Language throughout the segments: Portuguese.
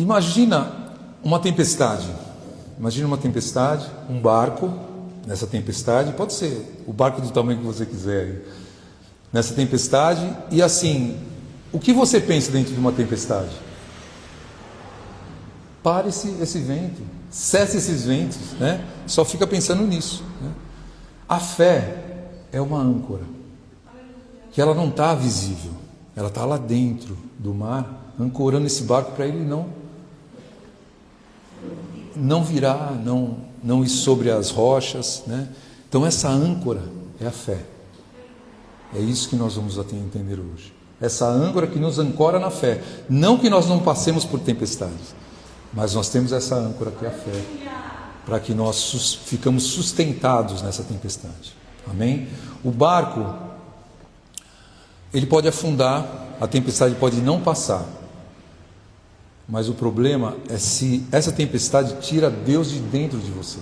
Imagina uma tempestade. Imagina uma tempestade, um barco nessa tempestade, pode ser o barco do tamanho que você quiser, nessa tempestade, e assim, o que você pensa dentro de uma tempestade? Pare esse vento, cesse esses ventos, né? Só fica pensando nisso, né? A fé é uma âncora, que ela não está visível, ela está lá dentro do mar, ancorando esse barco para ele não virar, não ir sobre as rochas, né? Então essa âncora é a fé. É isso que nós vamos entender hoje. Essa âncora que nos ancora na fé. Não que nós não passemos por tempestades, mas nós temos essa âncora que é a fé, para que nós ficamos sustentados nessa tempestade. Amém? O barco, ele pode afundar, a tempestade pode não passar, mas o problema é se essa tempestade tira Deus de dentro de você.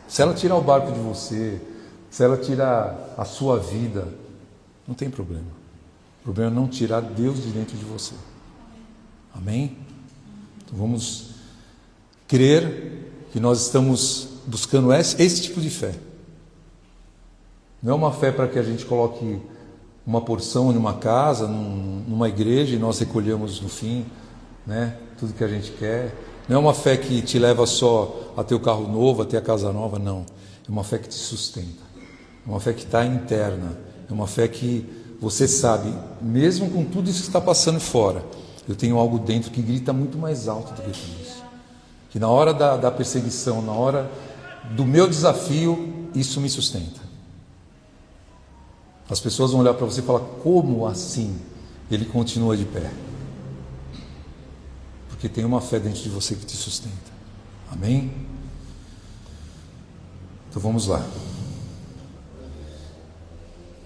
Se ela tirar o barco de você, se ela tirar a sua vida, não tem problema. O problema é não tirar Deus de dentro de você. Amém? Então vamos crer que nós estamos buscando esse tipo de fé. Não é uma fé para que a gente coloque uma porção numa casa, numa igreja, e nós recolhemos no fim, né, tudo que a gente quer. Não é uma fé que te leva só a ter o carro novo, a ter a casa nova, não. É uma fé que te sustenta. É uma fé que está interna. É uma fé que você sabe, mesmo com tudo isso que está passando fora, eu tenho algo dentro que grita muito mais alto do que tudo isso. Que na hora da perseguição, na hora do meu desafio, isso me sustenta. As pessoas vão olhar para você e falar: como assim ele continua de pé? Porque tem uma fé dentro de você que te sustenta. Amém? Então vamos lá.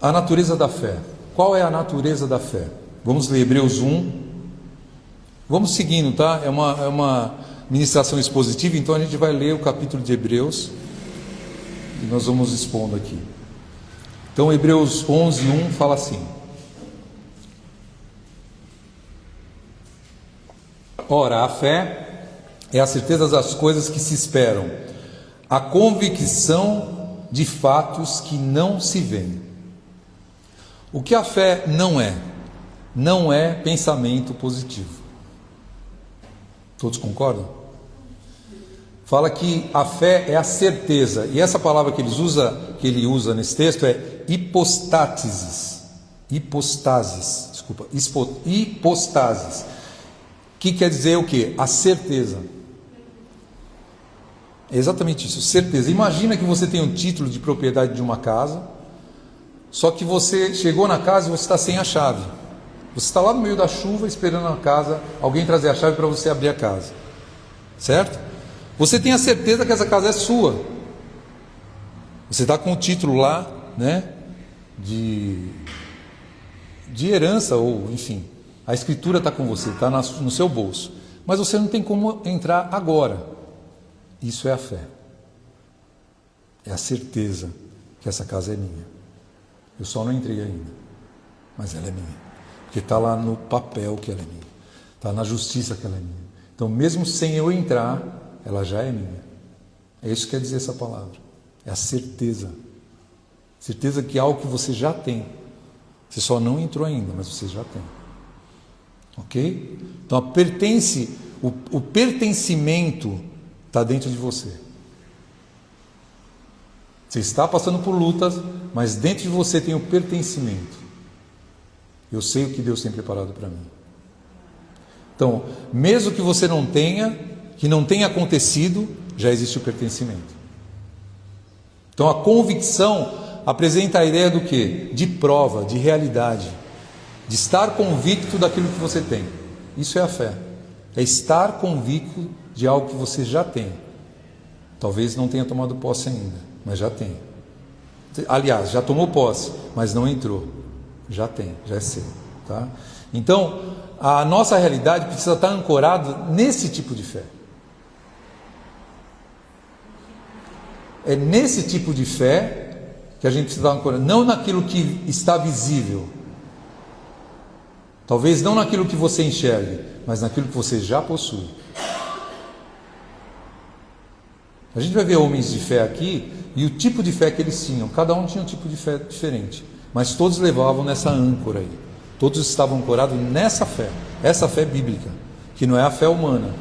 A natureza da fé. Qual é a natureza da fé? Vamos ler Hebreus 1. Vamos seguindo, tá? É uma ministração expositiva, então a gente vai ler o capítulo de Hebreus e nós vamos expondo aqui. Então Hebreus 11:1 fala assim: ora, a fé é a certeza das coisas que se esperam, a convicção de fatos que não se veem. O que a fé não é? Não é pensamento positivo. Todos concordam? Fala que a fé é a certeza, e essa palavra que ele usa nesse texto é hipostasis. Hipostasis. Que quer dizer o quê? A certeza. É exatamente isso, certeza. Imagina que você tem um título de propriedade de uma casa, só que você chegou na casa e você está sem a chave. Você está lá no meio da chuva esperando a casa, alguém trazer a chave para você abrir a casa. Certo? Você tem a certeza que essa casa é sua. Você está com o título lá, né? De herança, ou enfim, a escritura está com você, está no seu bolso. Mas você não tem como entrar agora. Isso é a fé. É a certeza que essa casa é minha. Eu só não entrei ainda, mas ela é minha. Porque está lá no papel que ela é minha. Está na justiça que ela é minha. Então, mesmo sem eu entrar, ela já é minha. É isso que quer dizer essa palavra. É a certeza. Certeza que é algo que você já tem. Você só não entrou ainda, mas você já tem. Ok? Então, o pertencimento está dentro de você. Você está passando por lutas, mas dentro de você tem o pertencimento. Eu sei o que Deus tem preparado para mim. Então, mesmo que você não tenha, que não tenha acontecido, já existe o pertencimento. Então, a convicção apresenta a ideia do quê? De prova, de realidade, de estar convicto daquilo que você tem. Isso é a fé. É estar convicto de algo que você já tem. Talvez não tenha tomado posse ainda, mas já tem. Aliás, já tomou posse, mas não entrou. Já tem, já é seu, tá? Então, a nossa realidade precisa estar ancorada nesse tipo de fé. É nesse tipo de fé que a gente precisa estar ancorado, não naquilo que está visível. Talvez não naquilo que você enxergue, mas naquilo que você já possui. A gente vai ver homens de fé aqui e o tipo de fé que eles tinham. Cada um tinha um tipo de fé diferente, mas todos levavam nessa âncora aí. Todos estavam ancorados nessa fé, essa fé bíblica, que não é a fé humana,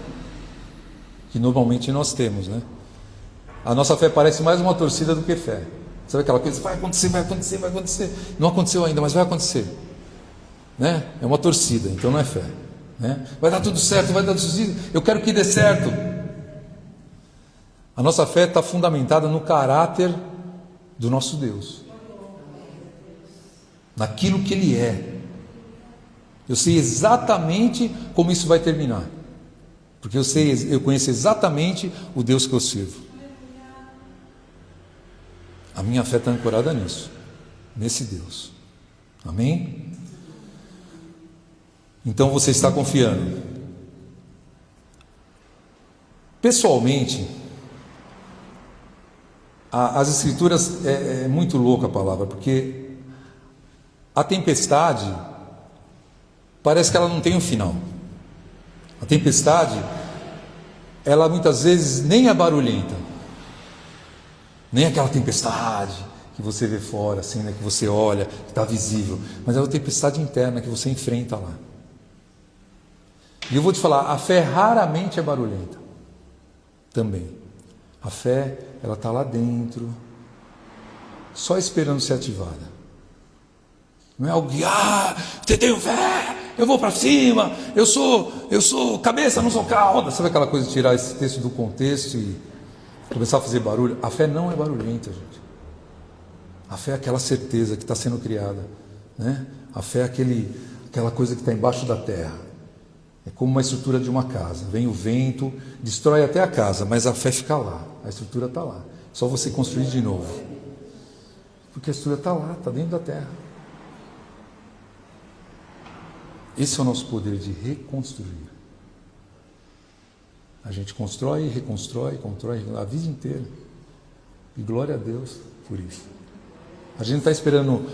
que normalmente nós temos, né? A nossa fé parece mais uma torcida do que fé. Sabe aquela coisa, vai acontecer, vai acontecer, vai acontecer. Não aconteceu ainda, mas vai acontecer. Né? É uma torcida, então não é fé. Né? Vai dar tudo certo, vai dar tudo certo. Eu quero que dê certo. A nossa fé está fundamentada no caráter do nosso Deus, naquilo que Ele é. Eu sei exatamente como isso vai terminar, porque eu conheço exatamente o Deus que eu sirvo. A minha fé está ancorada nisso, nesse Deus. Amém? Então você está confiando. Pessoalmente, as Escrituras, é muito louca a palavra, porque a tempestade parece que ela não tem um final. A tempestade, ela muitas vezes nem é barulhenta, nem aquela tempestade que você vê fora, assim, né, que você olha, que está visível, mas é uma tempestade interna que você enfrenta lá. E eu vou te falar, a fé raramente é barulhenta, também. A fé, ela está lá dentro, só esperando ser ativada. Não é algo que, você tem fé, eu vou para cima, eu sou cabeça, não sou cauda. Sabe aquela coisa de tirar esse texto do contexto e começar a fazer barulho? A fé não é barulhenta, gente. A fé é aquela certeza que está sendo criada, né? A fé é aquela coisa que está embaixo da terra. É como uma estrutura de uma casa. Vem o vento, destrói até a casa, mas a fé fica lá. A estrutura está lá. Só você construir de novo. Porque a estrutura está lá, está dentro da terra. Esse é o nosso poder de reconstruir. A gente constrói, reconstrói, constrói a vida inteira. E glória a Deus por isso. A gente não está esperando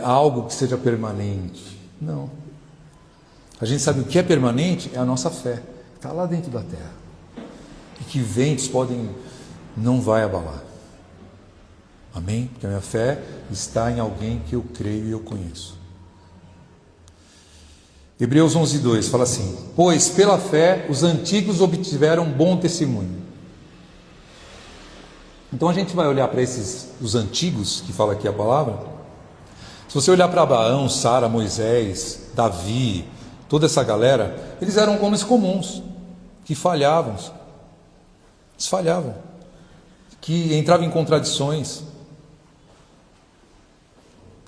algo que seja permanente. Não. A gente sabe o que é permanente é a nossa fé. Está lá dentro da terra. E que ventos não vai abalar. Amém? Porque a minha fé está em alguém que eu creio e eu conheço. Hebreus 11:2 fala assim: pois pela fé os antigos obtiveram bom testemunho. Então a gente vai olhar para os antigos, que fala aqui a palavra. Se você olhar para Abraão, Sara, Moisés, Davi, toda essa galera, eles eram homens comuns, que falhavam. Eles falhavam, que entravam em contradições.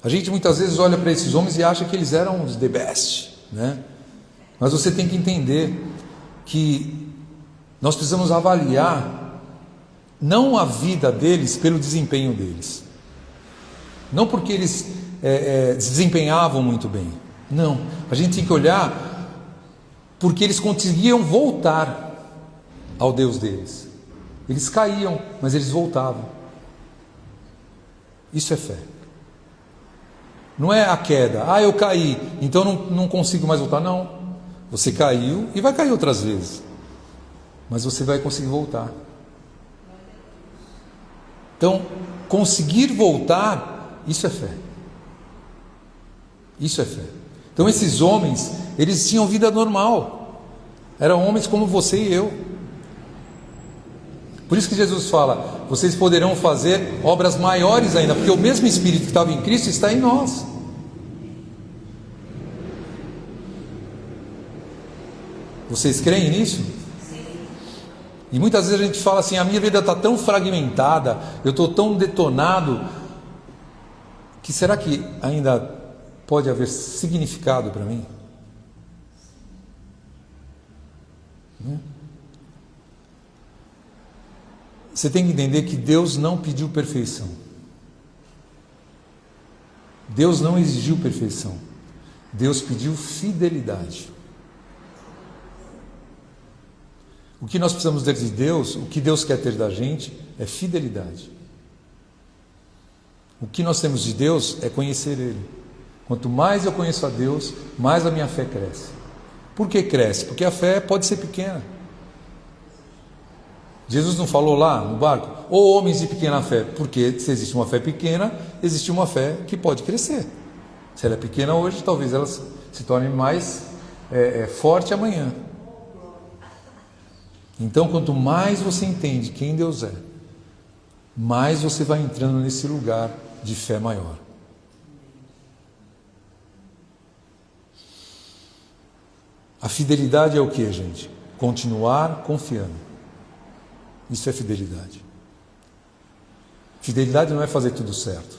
A gente muitas vezes olha para esses homens e acha que eles eram os the best, né? Mas você tem que entender que nós precisamos avaliar não a vida deles pelo desempenho deles, não porque eles desempenhavam muito bem, não, a gente tem que olhar porque eles conseguiam voltar ao Deus deles. Eles caíam, mas eles voltavam. Isso é fé. Não é a queda, eu caí, então não consigo mais voltar. Não, você caiu e vai cair outras vezes, mas você vai conseguir voltar. Então, conseguir voltar, isso é fé. Isso é fé. Então esses homens, eles tinham vida normal, eram homens como você e eu. Por isso que Jesus fala: vocês poderão fazer obras maiores ainda, porque o mesmo Espírito que estava em Cristo está em nós. Vocês creem nisso? Sim. E muitas vezes a gente fala assim: a minha vida está tão fragmentada, eu estou tão detonado, que será que ainda pode haver significado para mim? Você tem que entender que Deus não pediu perfeição. Deus não exigiu perfeição. Deus pediu fidelidade. O que nós precisamos ter de Deus, o que Deus quer ter da gente, é fidelidade. O que nós temos de Deus é conhecer Ele. Quanto mais eu conheço a Deus, mais a minha fé cresce. Por que cresce? Porque a fé pode ser pequena. Jesus não falou lá no barco, ô homens de pequena fé, porque se existe uma fé pequena, existe uma fé que pode crescer. Se ela é pequena hoje, talvez ela se torne mais forte amanhã. Então, quanto mais você entende quem Deus é, mais você vai entrando nesse lugar de fé maior. A fidelidade é o que, gente? Continuar confiando. Isso é fidelidade. Fidelidade não é fazer tudo certo.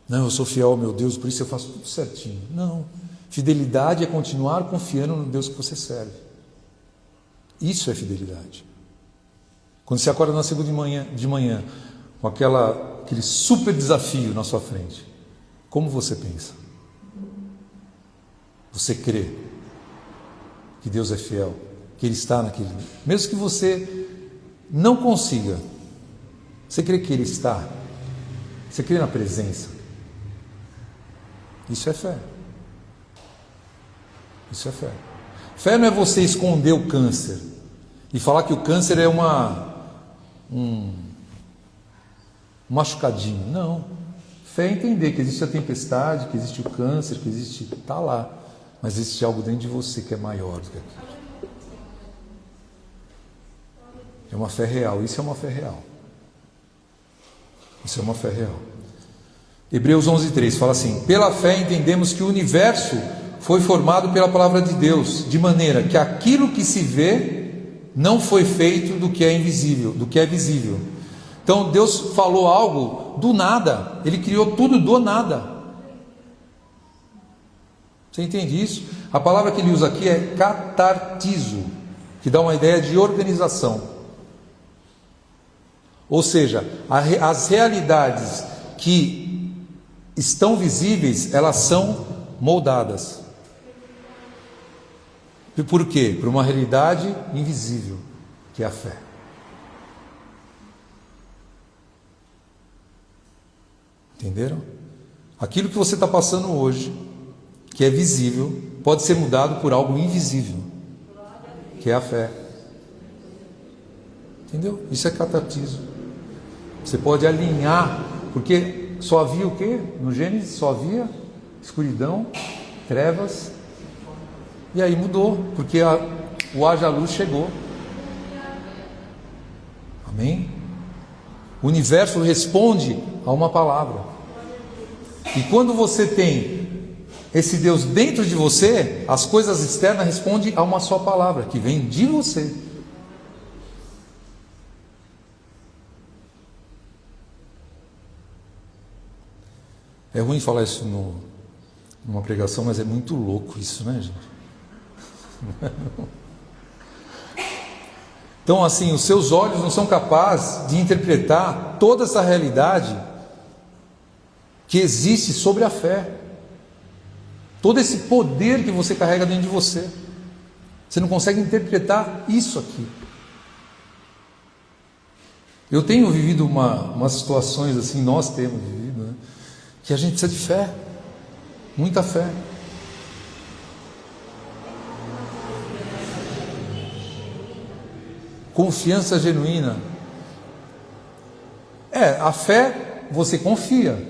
Não, eu sou fiel ao meu Deus, por isso eu faço tudo certinho. Não. Fidelidade é continuar confiando no Deus que você serve. Isso é fidelidade. Quando você acorda na segunda de manhã com aquele super desafio na sua frente, como você pensa? Você crê que Deus é fiel, que Ele está naquele... Mesmo que você não consiga, você crê que Ele está? Você crê na presença? Isso é fé. Isso é fé. Fé não é você esconder o câncer e falar que o câncer é um machucadinho. Não. Fé é entender que existe a tempestade, que existe o câncer, que existe... Está lá. Mas existe algo dentro de você que é maior do que aquilo. É uma fé real. Isso é uma fé real. Isso é uma fé real. Hebreus 11:3 fala assim: pela fé entendemos que o universo foi formado pela palavra de Deus, de maneira que aquilo que se vê não foi feito do que é invisível, do que é visível. Então Deus falou algo do nada, Ele criou tudo do nada. Você entende isso? A palavra que ele usa aqui é catartizo, que dá uma ideia de organização. Ou seja, as realidades que estão visíveis, elas são moldadas. E por quê? Por uma realidade invisível, que é a fé. Entenderam? Aquilo que você está passando hoje, que é visível, pode ser mudado por algo invisível, que é a fé. Entendeu? Isso é catartismo. Você pode alinhar, porque só havia o quê? No Gênesis só havia escuridão, trevas, e aí mudou, porque o haja luz chegou. Amém? O universo responde a uma palavra. E quando você tem esse Deus dentro de você, as coisas externas respondem a uma só palavra, que vem de você. É ruim falar isso numa pregação, mas é muito louco isso, né, gente? Então, assim, os seus olhos não são capazes de interpretar toda essa realidade que existe sobre a fé. Todo esse poder que você carrega dentro de você. Você não consegue interpretar isso aqui. Eu tenho vivido umas situações assim, nós temos vivido, né, que a gente precisa de fé. Muita fé. Confiança genuína. A fé, você confia.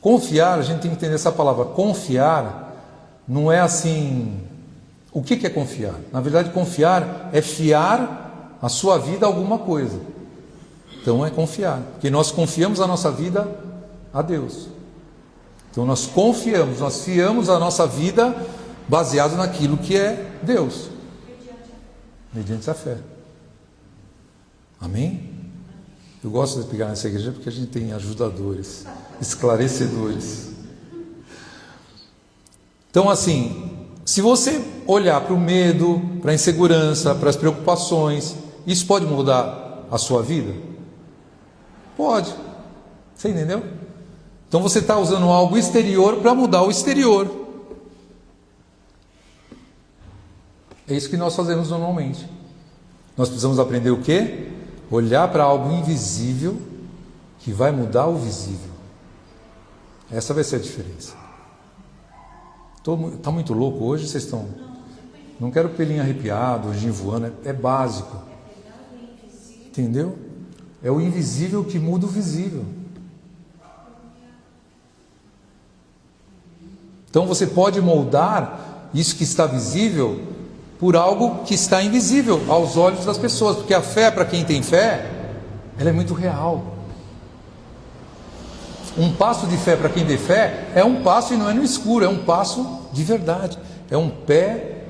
Confiar, a gente tem que entender essa palavra. Confiar não é assim... O que é confiar? Na verdade, confiar é fiar a sua vida a alguma coisa. Então é confiar, porque nós confiamos a nossa vida a Deus. Então nós confiamos, nós fiamos a nossa vida baseado naquilo que é Deus. Mediante a fé. Amém? Eu gosto de pegar nessa igreja porque a gente tem ajudadores, esclarecedores. Então, assim, se você olhar para o medo, para a insegurança, para as preocupações, isso pode mudar a sua vida? Pode. Você entendeu? Então você está usando algo exterior para mudar o exterior. É isso que nós fazemos normalmente. Nós precisamos aprender o quê? Olhar para algo invisível que vai mudar o visível. Essa vai ser a diferença. Está muito louco hoje? Vocês estão... Não quero pelinho arrepiado, ojinho voando, é básico. Entendeu? É o invisível que muda o visível. Então você pode moldar isso que está visível por algo que está invisível aos olhos das pessoas, porque a fé, para quem tem fé, ela é muito real. Um passo de fé para quem tem fé é um passo e não é no escuro, é um passo de verdade, é um pé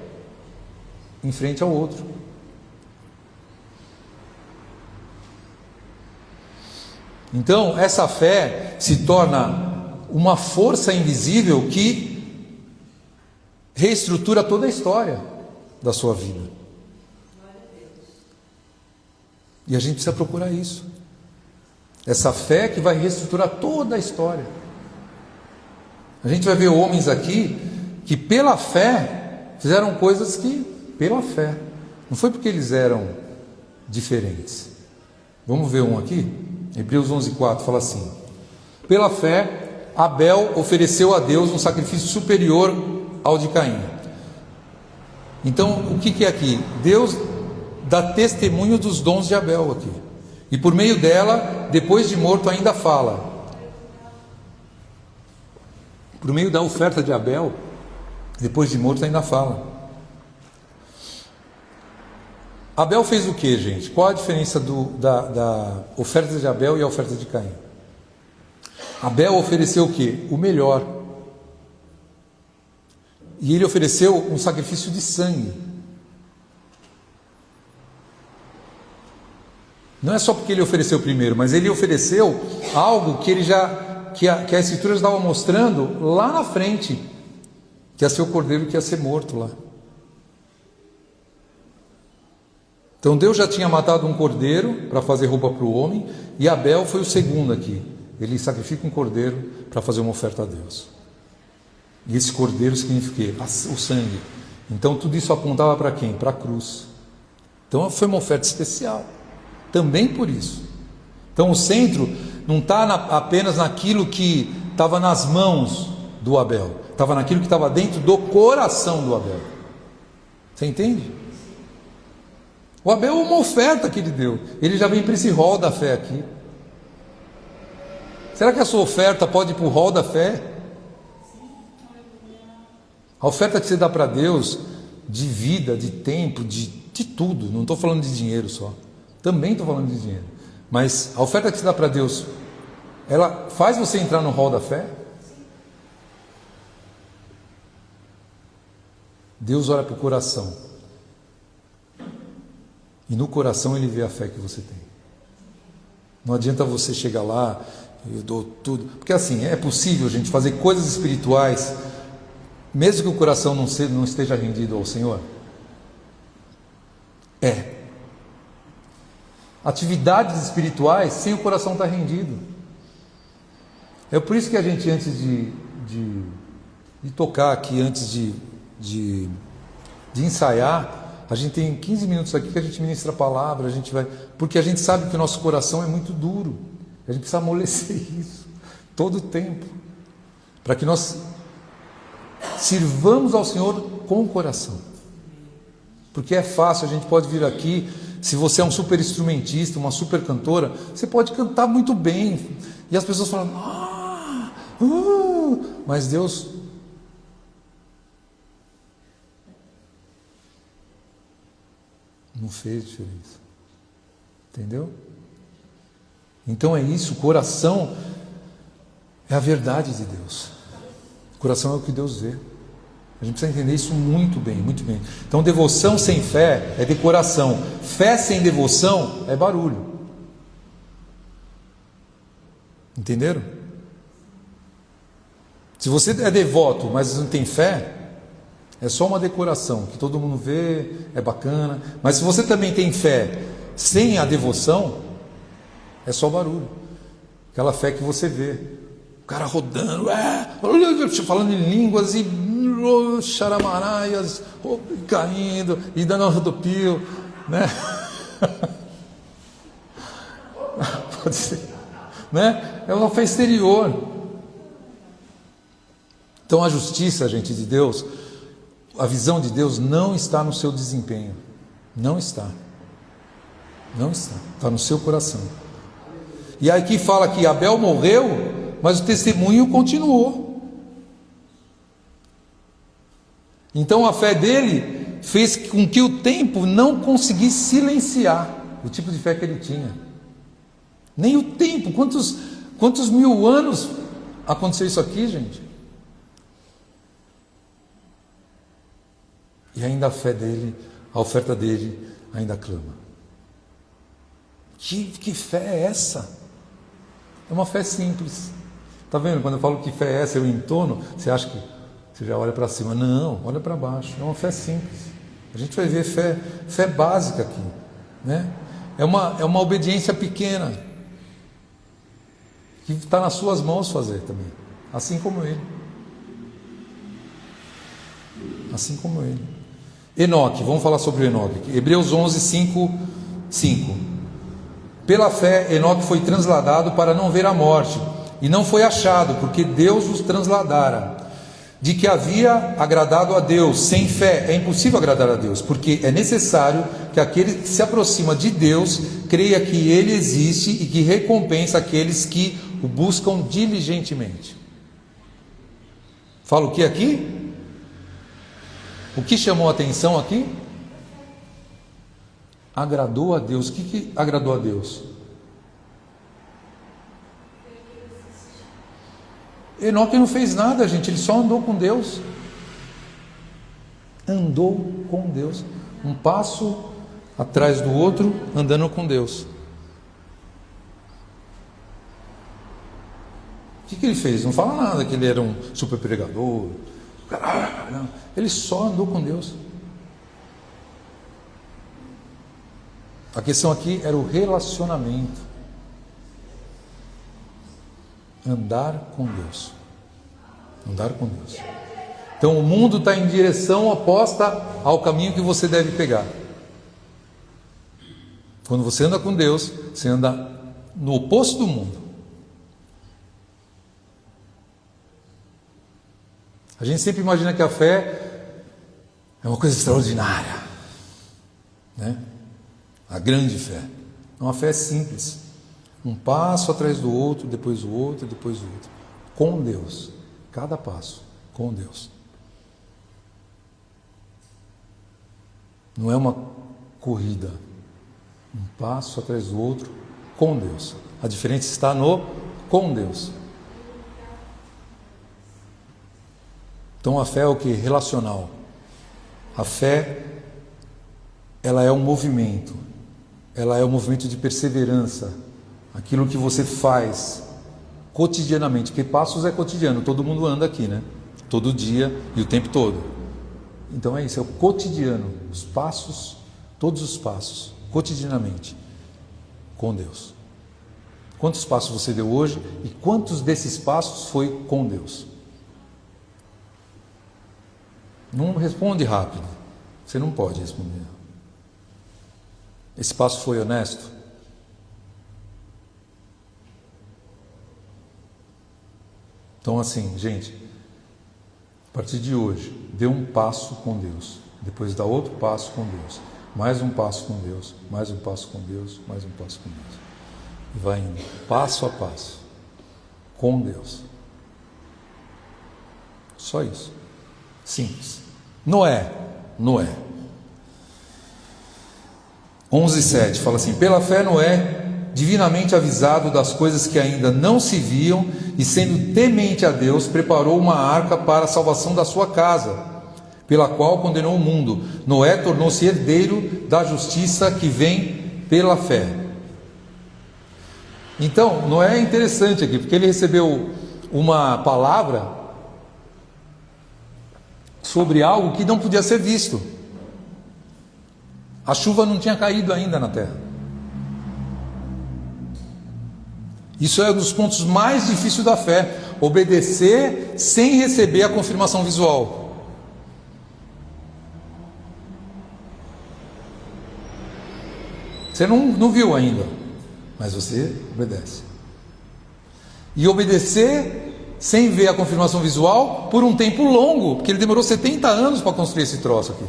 em frente ao outro. Então essa fé se torna uma força invisível que reestrutura toda a história da sua vida. E a gente precisa procurar isso. Essa fé que vai reestruturar toda a história. A gente vai ver homens aqui que pela fé fizeram coisas que, pela fé, não foi porque eles eram diferentes. Vamos ver um aqui? Hebreus 11:4 fala assim: pela fé Abel ofereceu a Deus um sacrifício superior ao de Caim. Então, o que é aqui? Deus dá testemunho dos dons de Abel aqui. E por meio dela, depois de morto, ainda fala. Por meio da oferta de Abel, depois de morto, ainda fala. Abel fez o que, gente? Qual a diferença da oferta de Abel e a oferta de Caim? Abel ofereceu o que? O melhor. E ele ofereceu um sacrifício de sangue. Não é só porque ele ofereceu primeiro, mas ele ofereceu algo que a Escritura estava mostrando lá na frente, que ia ser o cordeiro que ia ser morto lá. Então Deus já tinha matado um cordeiro para fazer roupa para o homem, e Abel foi o segundo aqui. Ele sacrifica um cordeiro para fazer uma oferta a Deus. E esse cordeiro significa o sangue. Então tudo isso apontava para quem? Para a cruz. Então foi uma oferta especial. Também por isso. Então o centro não está apenas naquilo que estava nas mãos do Abel. Estava naquilo que estava dentro do coração do Abel. Você entende? O Abel é uma oferta que ele deu. Ele já vem para esse rol da fé aqui. Será que a sua oferta pode ir para o rol da fé? A oferta que você dá para Deus, de vida, de tempo, de tudo, não estou falando de dinheiro só, também estou falando de dinheiro, mas a oferta que você dá para Deus, ela faz você entrar no rol da fé? Deus olha para o coração, e no coração Ele vê a fé que você tem. Não adianta você chegar lá, eu dou tudo, porque assim, é possível, gente, fazer coisas espirituais mesmo que o coração não esteja rendido ao Senhor? Atividades espirituais sem o coração estar rendido. É por isso que a gente, antes de tocar aqui, antes de ensaiar, a gente tem 15 minutos aqui que a gente ministra a palavra, a gente vai, porque a gente sabe que o nosso coração é muito duro. A gente precisa amolecer isso todo o tempo, para que nós sirvamos ao Senhor com o coração. Porque é fácil, a gente pode vir aqui, se você é um super instrumentista, uma super cantora, você pode cantar muito bem, e as pessoas falam, mas Deus não fez diferença. Entendeu? Então é isso, o coração é a verdade de Deus. O coração é o que Deus vê. A gente precisa entender isso muito bem, muito bem. Então devoção sem fé é decoração. Fé sem devoção é barulho. Entenderam? Se você é devoto, mas não tem fé, é só uma decoração, que todo mundo vê, é bacana. Mas se você também tem fé sem a devoção, é só barulho. Aquela fé que você vê. O cara rodando, falando em línguas e charamaraias, caindo e dando rodopio, né? Pode ser, né? É uma fé exterior. Então a justiça, gente, de Deus, a visão de Deus não está no seu desempenho. Não está. Não está. Está no seu coração. E aqui fala que Abel morreu, mas o testemunho continuou. Então a fé dele fez com que o tempo não conseguisse silenciar o tipo de fé que ele tinha. Nem o tempo. Quantos mil anos aconteceu isso aqui, gente? E ainda a fé dele, a oferta dele ainda clama. Que fé é essa? É uma fé simples. Está vendo? Quando eu falo que fé é essa, eu entono, você acha que você já olha para cima? Não, olha para baixo. É uma fé simples. A gente vai ver fé básica aqui, né? É uma obediência pequena, que está nas suas mãos fazer também, assim como ele. Assim como ele. Enoque, vamos falar sobre Enoque. Hebreus 11, 5. Pela fé, Enoque foi transladado para não ver a morte, e não foi achado, porque Deus os transladara. De que havia agradado a Deus. Sem fé é impossível agradar a Deus, porque é necessário que aquele que se aproxima de Deus creia que Ele existe e que recompensa aqueles que o buscam diligentemente. Fala o que aqui? O que chamou a atenção aqui? Agradou a Deus. O que agradou a Deus? Enoque não fez nada, gente, ele só andou com Deus. Andou com Deus. Um passo atrás do outro, andando com Deus. O que ele fez? Não fala nada que ele era um super pregador. Não. Ele só andou com Deus. A questão aqui era o relacionamento. Andar com Deus. Andar com Deus. Então o mundo está em direção oposta ao caminho que você deve pegar. Quando você anda com Deus, você anda no oposto do mundo. A gente sempre imagina que a fé é uma coisa extraordinária, né? A grande fé. Uma fé simples. Um passo atrás do outro, depois o outro, depois o outro. Com Deus. Cada passo. Com Deus. Não é uma corrida. Um passo atrás do outro, com Deus. A diferença está no com Deus. Então a fé é o que? Relacional. A fé, ela é um movimento. Ela é um movimento de perseverança. Aquilo que você faz cotidianamente, porque passos é cotidiano, todo mundo anda aqui, né? Todo dia e o tempo todo. Então é isso, é o cotidiano, os passos, todos os passos, cotidianamente, com Deus. Quantos passos você deu hoje e quantos desses passos foi com Deus? Não responde rápido, você não pode responder. Esse passo foi honesto? Então assim, gente, a partir de hoje, dê um passo com Deus, depois dá outro passo com Deus, mais um passo com Deus, mais um passo com Deus, mais um passo com Deus. E vai indo, passo a passo, com Deus. Só isso. Simples. Noé. 11:7 fala assim: pela fé Noé, divinamente avisado das coisas que ainda não se viam, e sendo temente a Deus, preparou uma arca para a salvação da sua casa, pela qual condenou o mundo. Noé tornou-se herdeiro da justiça que vem pela fé. Então, Noé é interessante aqui, porque ele recebeu uma palavra sobre algo que não podia ser visto. A chuva não tinha caído ainda na terra. Isso é um dos pontos mais difíceis da fé, obedecer sem receber a confirmação visual. Você não viu ainda, mas você obedece. E obedecer sem ver a confirmação visual, por um tempo longo, porque ele demorou 70 anos para construir esse troço aqui.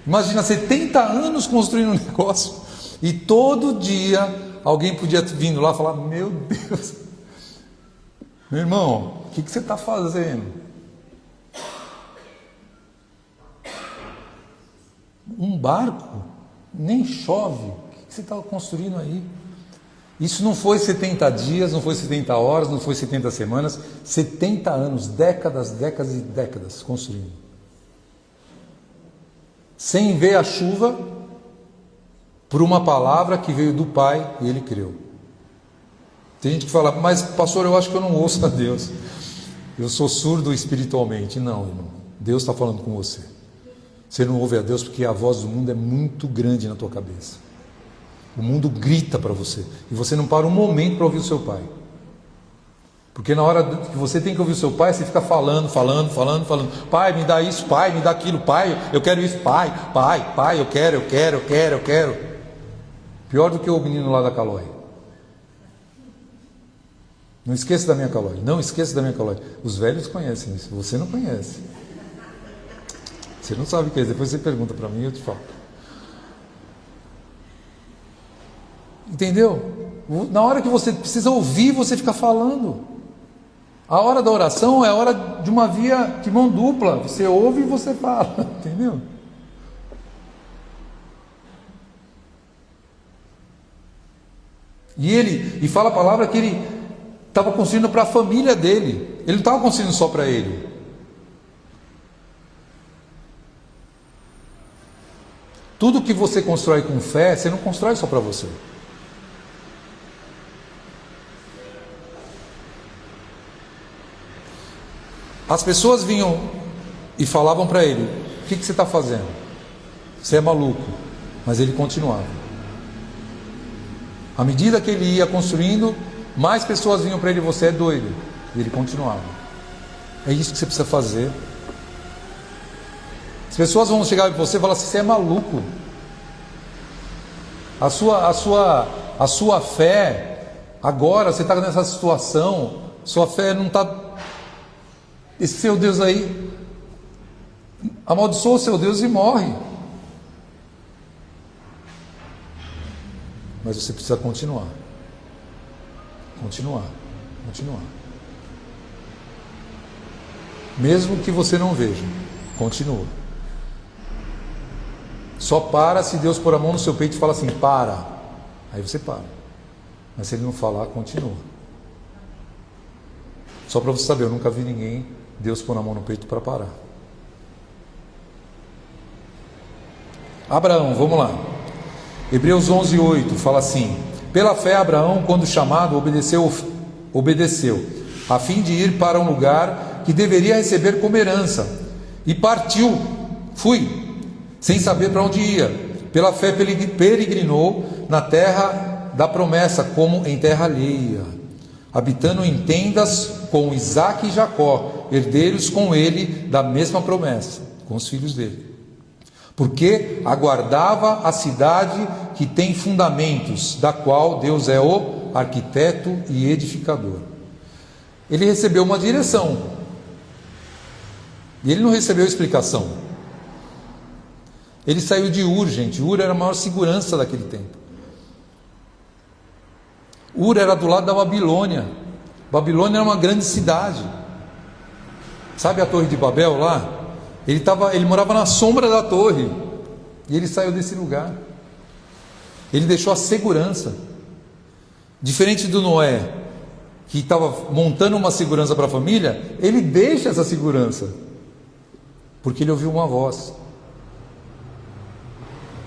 Imagina 70 anos construindo um negócio, e todo dia alguém podia vindo lá e falar: meu Deus, meu irmão, o que você está fazendo? Um barco? Nem chove, o que você está construindo aí? Isso não foi 70 dias, não foi 70 horas, não foi 70 semanas, 70 anos, décadas, décadas e décadas construindo. Sem ver a chuva, por uma palavra que veio do Pai e ele creu. Tem gente que fala: mas pastor, eu acho que eu não ouço a Deus, eu sou surdo espiritualmente. Não, irmão, Deus está falando com você. Você não ouve a Deus porque a voz do mundo é muito grande na tua cabeça. O mundo grita para você, e você não para um momento para ouvir o seu Pai. Porque na hora que você tem que ouvir o seu Pai, você fica falando. Pai, me dá isso, Pai, me dá aquilo, Pai, eu quero isso, Pai, eu quero. Pior do que o menino lá da Calói. Não esqueça da minha Calói, não esqueça da minha Calói. Os velhos conhecem isso, você não conhece. Você não sabe o que é, depois você pergunta para mim e eu te falo. Entendeu? Na hora que você precisa ouvir, você fica falando. A hora da oração é a hora de uma via de mão dupla. Você ouve e você fala. Entendeu? E fala a palavra que ele estava construindo para a família dele. Ele não estava construindo só para ele. Tudo que você constrói com fé, você não constrói só para você. As pessoas vinham e falavam para ele: o que você está fazendo? Você é maluco. Mas ele continuava. À medida que ele ia construindo, mais pessoas vinham para ele: você é doido. E ele continuava. É isso que você precisa fazer. As pessoas vão chegar para você e falar assim: você é maluco. A sua fé, agora você está nessa situação, sua fé não está... Esse seu Deus aí amaldiçoa o seu Deus e morre. Mas você precisa continuar. Mesmo que você não veja, continua. Só para se Deus pôr a mão no seu peito e falar assim: para. Aí você para. Mas se ele não falar, continua. Só para você saber, eu nunca vi ninguém Deus pôr a mão no peito para parar. Abraão, vamos lá. Hebreus 11:8 fala assim: pela fé Abraão, quando chamado, obedeceu, a fim de ir para um lugar que deveria receber como herança, e partiu, sem saber para onde ia. Pela fé peregrinou na terra da promessa, como em terra alheia, habitando em tendas com Isaque e Jacó, herdeiros com ele da mesma promessa, com os filhos dele. Porque aguardava a cidade que tem fundamentos, da qual Deus é o arquiteto e edificador. Ele recebeu uma direção, e ele não recebeu explicação. Ele saiu de Ur, gente. Ur era a maior segurança daquele tempo. Ur era do lado da Babilônia. Babilônia era uma grande cidade. Sabe a Torre de Babel lá? Ele morava na sombra da torre. E ele saiu desse lugar. Ele deixou a segurança. Diferente do Noé, que estava montando uma segurança para a família, ele deixa essa segurança, porque ele ouviu uma voz.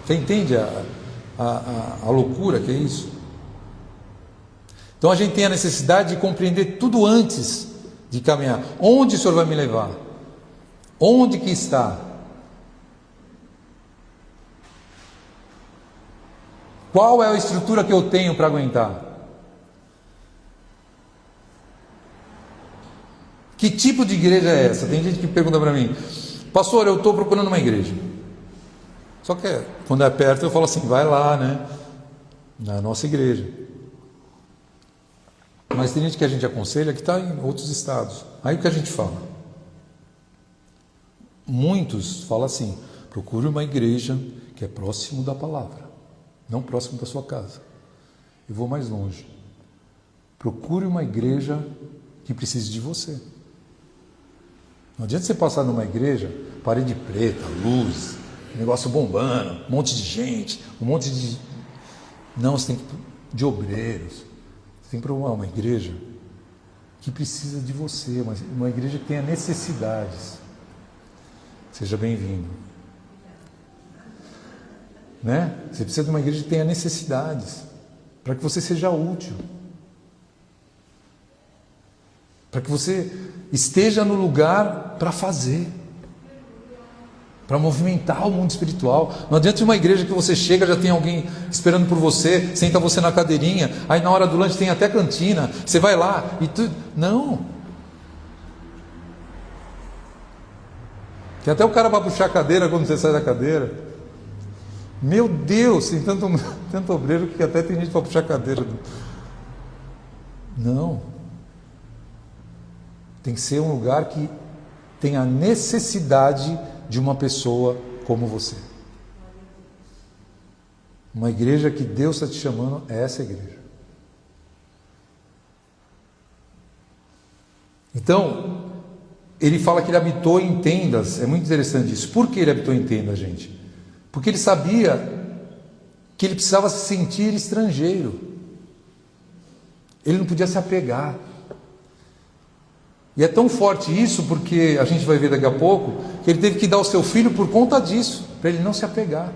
Você entende a loucura que é isso? Então a gente tem a necessidade de compreender tudo antes de caminhar. Onde o Senhor vai me levar? Onde que está? Qual é a estrutura que eu tenho para aguentar? Que tipo de igreja é essa? Tem gente que pergunta para mim: pastor, eu estou procurando uma igreja. Só que quando é perto eu falo assim: vai lá, né? Na nossa igreja. Mas tem gente que a gente aconselha que está em outros estados. Aí o que a gente fala? Muitos falam assim: procure uma igreja que é próximo da palavra, não próximo da sua casa. Eu vou mais longe. Procure uma igreja que precise de você. Não adianta você passar numa igreja, parede preta, luz, negócio bombando, um monte de gente, um monte de... Não, você tem que... de obreiros. Você tem que procurar uma igreja que precisa de você, uma igreja que tenha necessidades. Seja bem-vindo. Né? Você precisa de uma igreja que tenha necessidades, para que você seja útil. Para que você esteja no lugar para fazer, para movimentar o mundo espiritual. Não adianta uma igreja que você chega, já tem alguém esperando por você, senta você na cadeirinha, aí na hora do lanche tem até cantina, você vai lá e tudo. Não. Tem até o cara para puxar a cadeira quando você sai da cadeira. Meu Deus, tem tanto obreiro que até tem gente para puxar a cadeira. Não. Tem que ser um lugar que tenha necessidade de uma pessoa como você. Uma igreja que Deus está te chamando é essa igreja. Então, ele fala que ele habitou em tendas. É muito interessante isso. Por que ele habitou em tendas, gente? Porque ele sabia que ele precisava se sentir estrangeiro. Ele não podia se apegar. E é tão forte isso, porque a gente vai ver daqui a pouco, que ele teve que dar o seu filho por conta disso, para ele não se apegar.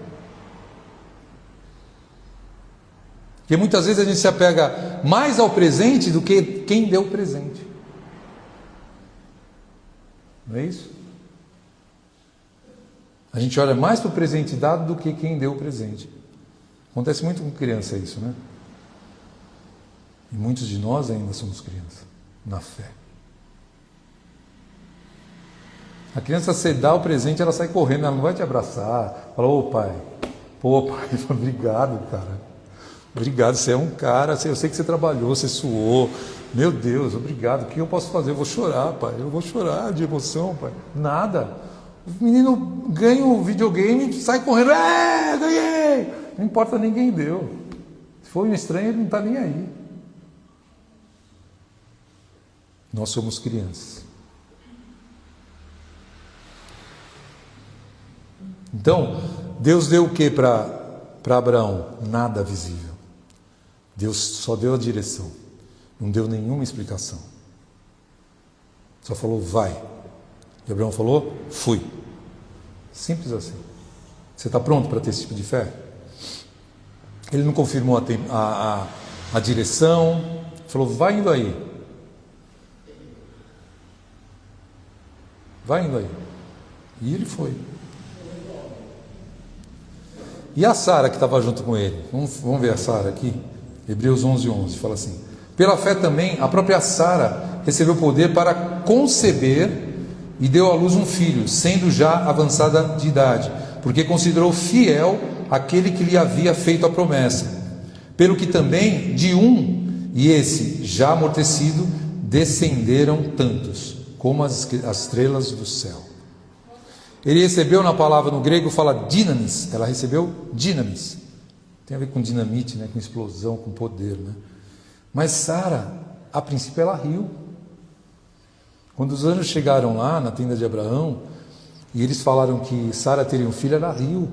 Porque muitas vezes a gente se apega mais ao presente do que quem deu o presente. Não é isso? A gente olha mais para o presente dado do que quem deu o presente. Acontece muito com criança isso, né? E muitos de nós ainda somos crianças, na fé. A criança, você dá o presente, ela sai correndo, ela não vai te abraçar. Fala: ô pai, pô pai, obrigado, cara. Obrigado, você é um cara, eu sei que você trabalhou, você suou. Meu Deus, obrigado. O que eu posso fazer? Eu vou chorar, pai. Eu vou chorar de emoção, pai. Nada. O menino ganha o videogame, sai correndo. Ganhei! Não importa, ninguém deu. Se for um estranho, ele não está nem aí. Nós somos crianças. Então, Deus deu o que para Abraão? Nada visível. Deus só deu a direção. Não deu nenhuma explicação. Só falou: vai. E Abraão falou: fui. Simples assim. Você está pronto para ter esse tipo de fé? Ele não confirmou a direção. Falou: vai indo aí. Vai indo aí. E ele foi. E a Sara que estava junto com ele? Vamos ver a Sara aqui. Hebreus 11:11 fala assim: pela fé também a própria Sara recebeu poder para conceber e deu à luz um filho, sendo já avançada de idade, porque considerou fiel aquele que lhe havia feito a promessa. Pelo que também de um, e esse já amortecido, descenderam tantos como as estrelas do céu. Ele recebeu, na palavra no grego fala dinamis, ela recebeu dinamis. Tem a ver com dinamite, né? Com explosão, com poder, né? Mas Sara, a princípio, ela riu. Quando os anjos chegaram lá na tenda de Abraão e eles falaram que Sara teria um filho, ela riu.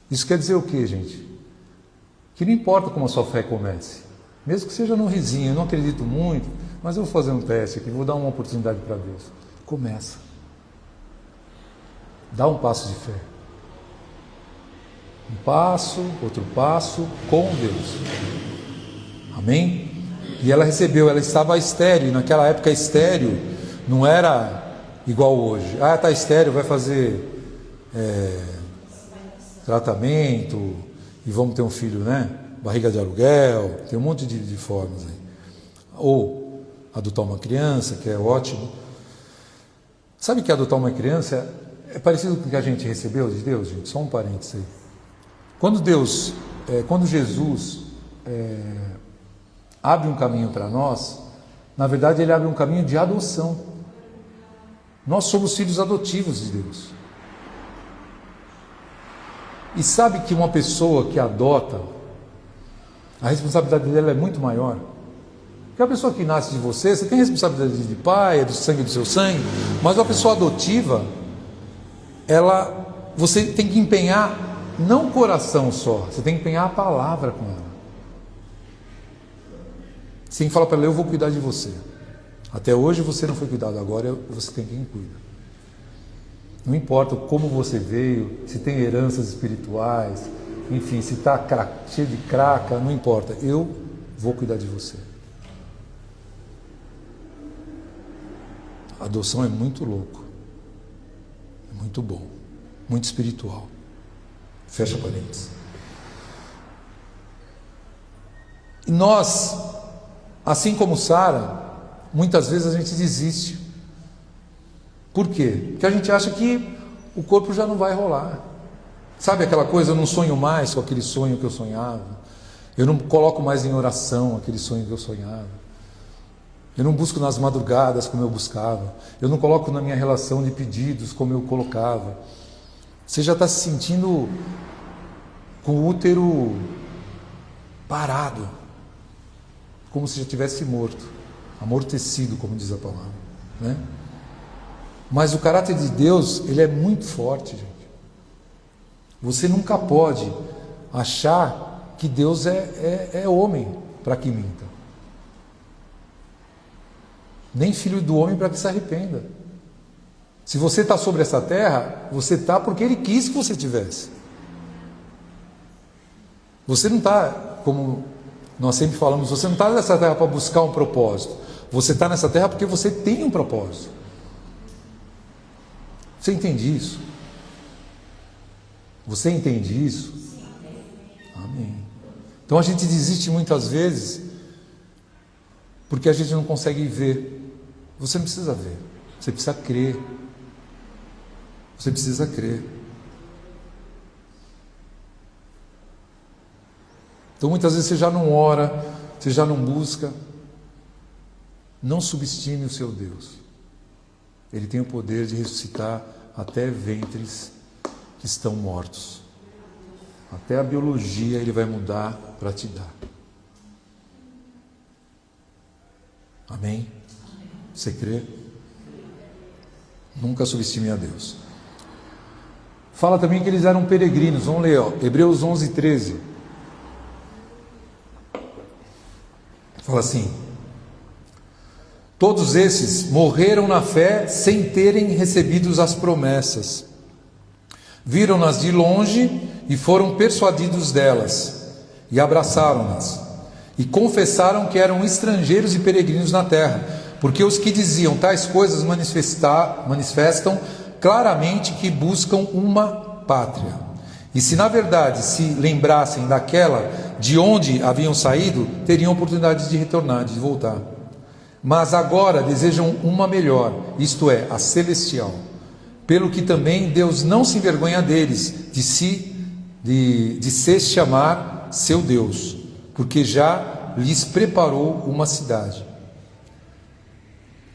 Isso quer dizer o quê, gente? Que não importa como a sua fé comece, mesmo que seja num risinho. Eu não acredito muito, mas eu vou fazer um teste aqui, vou dar uma oportunidade para Deus. Começa. Dá um passo de fé. Um passo, outro passo, com Deus. Amém? E ela recebeu, ela estava estéril. Naquela época estéril não era igual hoje. Ah, está estéril, vai fazer tratamento e vamos ter um filho, né? Barriga de aluguel, tem um monte de formas aí. Ou adotar uma criança, que é ótimo. Sabe que adotar uma criança é parecido com o que a gente recebeu de Deus, gente? Só um parênteses aí. Quando Jesus abre um caminho para nós, na verdade ele abre um caminho de adoção. Nós somos filhos adotivos de Deus. E sabe que uma pessoa que adota, a responsabilidade dela é muito maior. Porque a pessoa que nasce de você, você tem responsabilidade de pai, é do sangue do seu sangue, mas uma pessoa adotiva, você tem que empenhar não o coração só, você tem que empenhar a palavra com ela. Você tem que falar para ela: eu vou cuidar de você. Até hoje você não foi cuidado, agora você tem quem cuida. Não importa como você veio, se tem heranças espirituais, enfim, se está cheio de craca, não importa, eu vou cuidar de você. A adoção é muito louco, é muito bom, muito espiritual. Fecha parênteses. E nós, assim como Sara, muitas vezes a gente desiste. Por quê? Porque a gente acha que o corpo já não vai rolar. Sabe aquela coisa: eu não sonho mais com aquele sonho que eu sonhava. Eu não coloco mais em oração aquele sonho que eu sonhava. Eu não busco nas madrugadas como eu buscava. Eu não coloco na minha relação de pedidos como eu colocava. Você já está se sentindo com o útero parado, como se já tivesse morto, amortecido, como diz a palavra, né? Mas o caráter de Deus, ele é muito forte, gente. Você nunca pode achar que Deus é homem para que minta. Nem filho do homem para que se arrependa. Se você está sobre essa terra, você está porque Ele quis que você tivesse. Você não está, como nós sempre falamos, você não está nessa terra para buscar um propósito. Você está nessa terra porque você tem um propósito. Você entende isso? Você entende isso? Amém. Então a gente desiste muitas vezes porque a gente não consegue ver. Você não precisa ver, você precisa crer. Você precisa crer. Então muitas vezes você já não ora, você já não busca. Não subestime o seu Deus. Ele tem o poder de ressuscitar até ventres que estão mortos. Até a biologia Ele vai mudar para te dar. Amém? Você crê? Nunca subestime a Deus. Fala também que eles eram peregrinos. Vamos ler, Hebreus 11:13. Fala assim: todos esses morreram na fé sem terem recebido as promessas. Viram-nas de longe e foram persuadidos delas, e abraçaram-nas, e confessaram que eram estrangeiros e peregrinos na terra, porque os que diziam tais coisas manifestam claramente que buscam uma pátria. E se na verdade se lembrassem daquela de onde haviam saído, teriam oportunidade de retornar, de voltar. Mas agora desejam uma melhor, isto é, a celestial. Pelo que também Deus não se envergonha deles, de se chamar seu Deus, porque já lhes preparou uma cidade.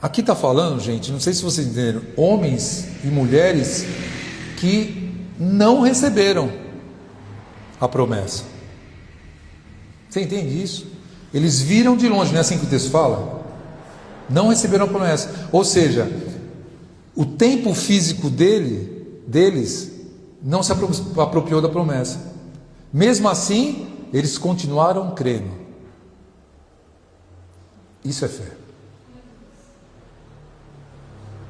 Aqui está falando, gente, não sei se vocês entenderam, homens e mulheres que não receberam a promessa. Você entende isso? Eles viram de longe, não é assim que o texto fala? Não receberam a promessa. Ou seja, o tempo físico deles não se apropriou da promessa. Mesmo assim, eles continuaram crendo. Isso é fé.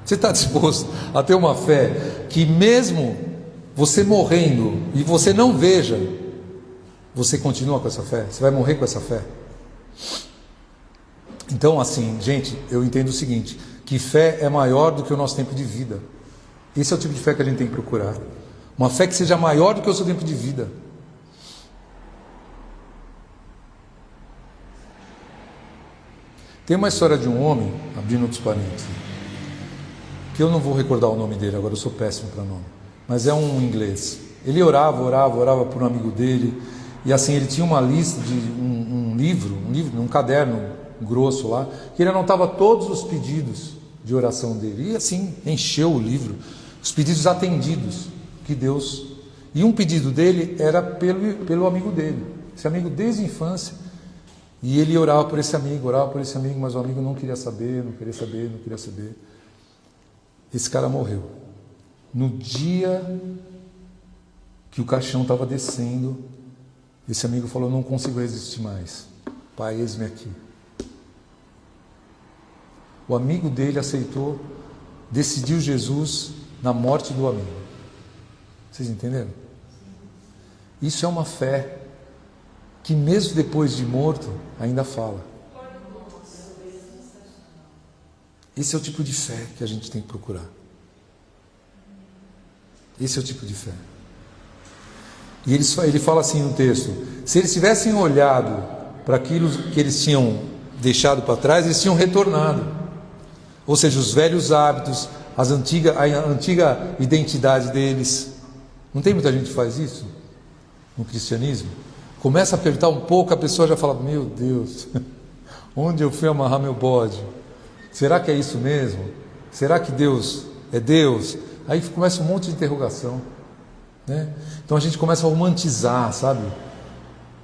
Você está disposto a ter uma fé que mesmo você morrendo e você não veja, você continua com essa fé? Você vai morrer com essa fé? Então, assim, gente, eu entendo o seguinte, que fé é maior do que o nosso tempo de vida. Esse é o tipo de fé que a gente tem que procurar. Uma fé que seja maior do que o seu tempo de vida. Tem uma história de um homem, abrindo outros parênteses, que eu não vou recordar o nome dele, agora eu sou péssimo para nome, mas é um inglês. Ele orava por um amigo dele, E assim, ele tinha uma lista de um livro, um caderno grosso lá, que ele anotava todos os pedidos de oração dele. E assim, encheu o livro, os pedidos atendidos que Deus... E um pedido dele era pelo amigo dele, esse amigo desde a infância. E ele orava por esse amigo, mas o amigo não queria saber. Esse cara morreu. No dia que o caixão estava descendo, esse amigo falou: não consigo resistir mais. Pai, eis-me aqui. O amigo dele aceitou, decidiu Jesus na morte do amigo. Vocês entenderam? Isso é uma fé que mesmo depois de morto ainda fala. Esse é o tipo de fé que a gente tem que procurar. Esse é o tipo de fé. E ele fala assim no texto: se eles tivessem olhado para aquilo que eles tinham deixado para trás, eles tinham retornado. Ou seja, os velhos hábitos, a antiga identidade deles. Não tem muita gente que faz isso no cristianismo? Começa a apertar um pouco, a pessoa já fala: meu Deus, onde eu fui amarrar meu bode? Será que é isso mesmo? Será que Deus é Deus? Aí começa um monte de interrogação, né? Então a gente começa a romantizar, sabe,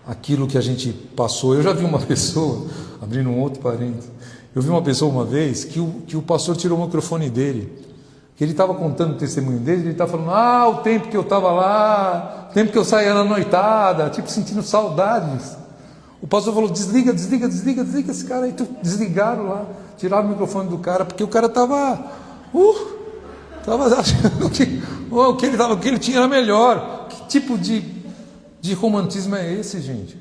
aquilo que a gente passou. Eu já vi uma pessoa, abrindo um outro parênteses, eu vi uma pessoa uma vez que o pastor tirou o microfone dele, que ele estava contando o testemunho dele, ele estava falando: o tempo que eu estava lá, o tempo que eu saía na noitada, tipo sentindo saudades. O pastor falou: desliga esse cara aí. Desligaram lá, tiraram o microfone do cara, porque o cara estava achando que o que ele tinha era melhor. Que tipo de romantismo é esse, gente?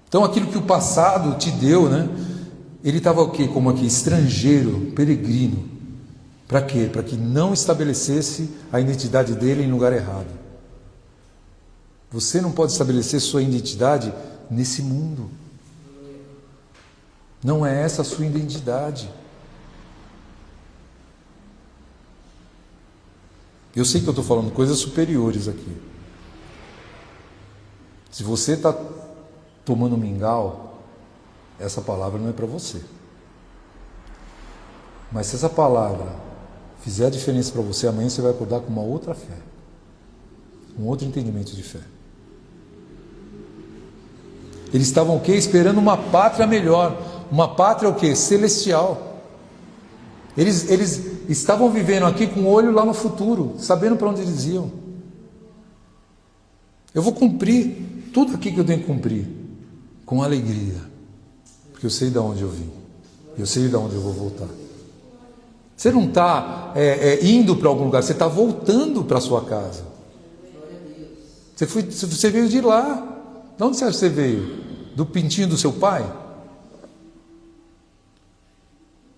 Então aquilo que o passado te deu, né? Ele estava o quê? Como aqui, estrangeiro, peregrino. Para quê? Para que não estabelecesse a identidade dele em lugar errado. Você não pode estabelecer sua identidade nesse mundo. Não é essa a sua identidade. Eu sei que eu estou falando coisas superiores aqui. Se você está tomando mingau, essa palavra não é para você. Mas se essa palavra fizer a diferença para você, amanhã você vai acordar com uma outra fé, um outro entendimento de fé. Eles estavam o quê? Esperando uma pátria melhor. Uma pátria o quê? Celestial. Eles estavam vivendo aqui com o olho lá no futuro, sabendo para onde eles iam. Eu vou cumprir tudo aqui que eu tenho que cumprir com alegria, porque eu sei de onde eu vim, eu sei de onde eu vou voltar. Você não está indo para algum lugar, você está voltando para a sua casa. Você veio de lá. De onde você acha que você veio? Do pintinho do seu pai?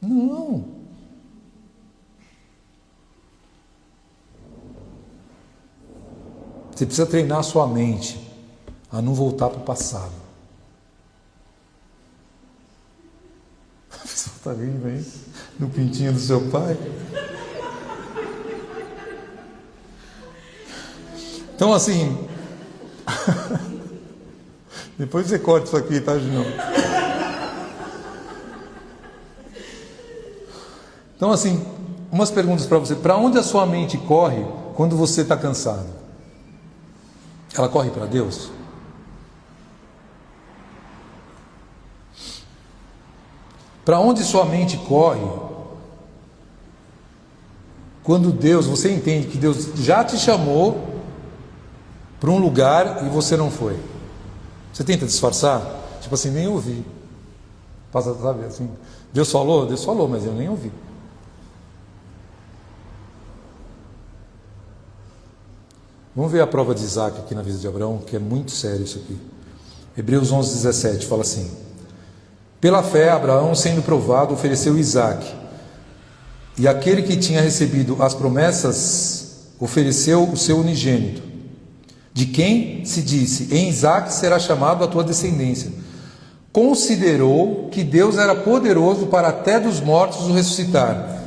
Não. Você precisa treinar a sua mente a não voltar para o passado. A pessoa está vindo aí no pintinho do seu pai. Então assim, depois você corta isso aqui, tá, Junão? Então assim, umas perguntas para você. Para onde a sua mente corre quando você está cansado? Ela corre para Deus? Para onde sua mente corre quando você entende que Deus já te chamou para um lugar e você não foi? Você tenta disfarçar? Tipo assim, nem ouvi. Passa, sabe, assim, Deus falou, mas eu nem ouvi. Vamos ver a prova de Isaac aqui na vida de Abraão, que é muito sério isso aqui. Hebreus 11:17 fala assim: pela fé, Abraão, sendo provado, ofereceu Isaac. E aquele que tinha recebido as promessas, ofereceu o seu unigênito, de quem se disse: em Isaac será chamado a tua descendência. Considerou que Deus era poderoso para até dos mortos o ressuscitar.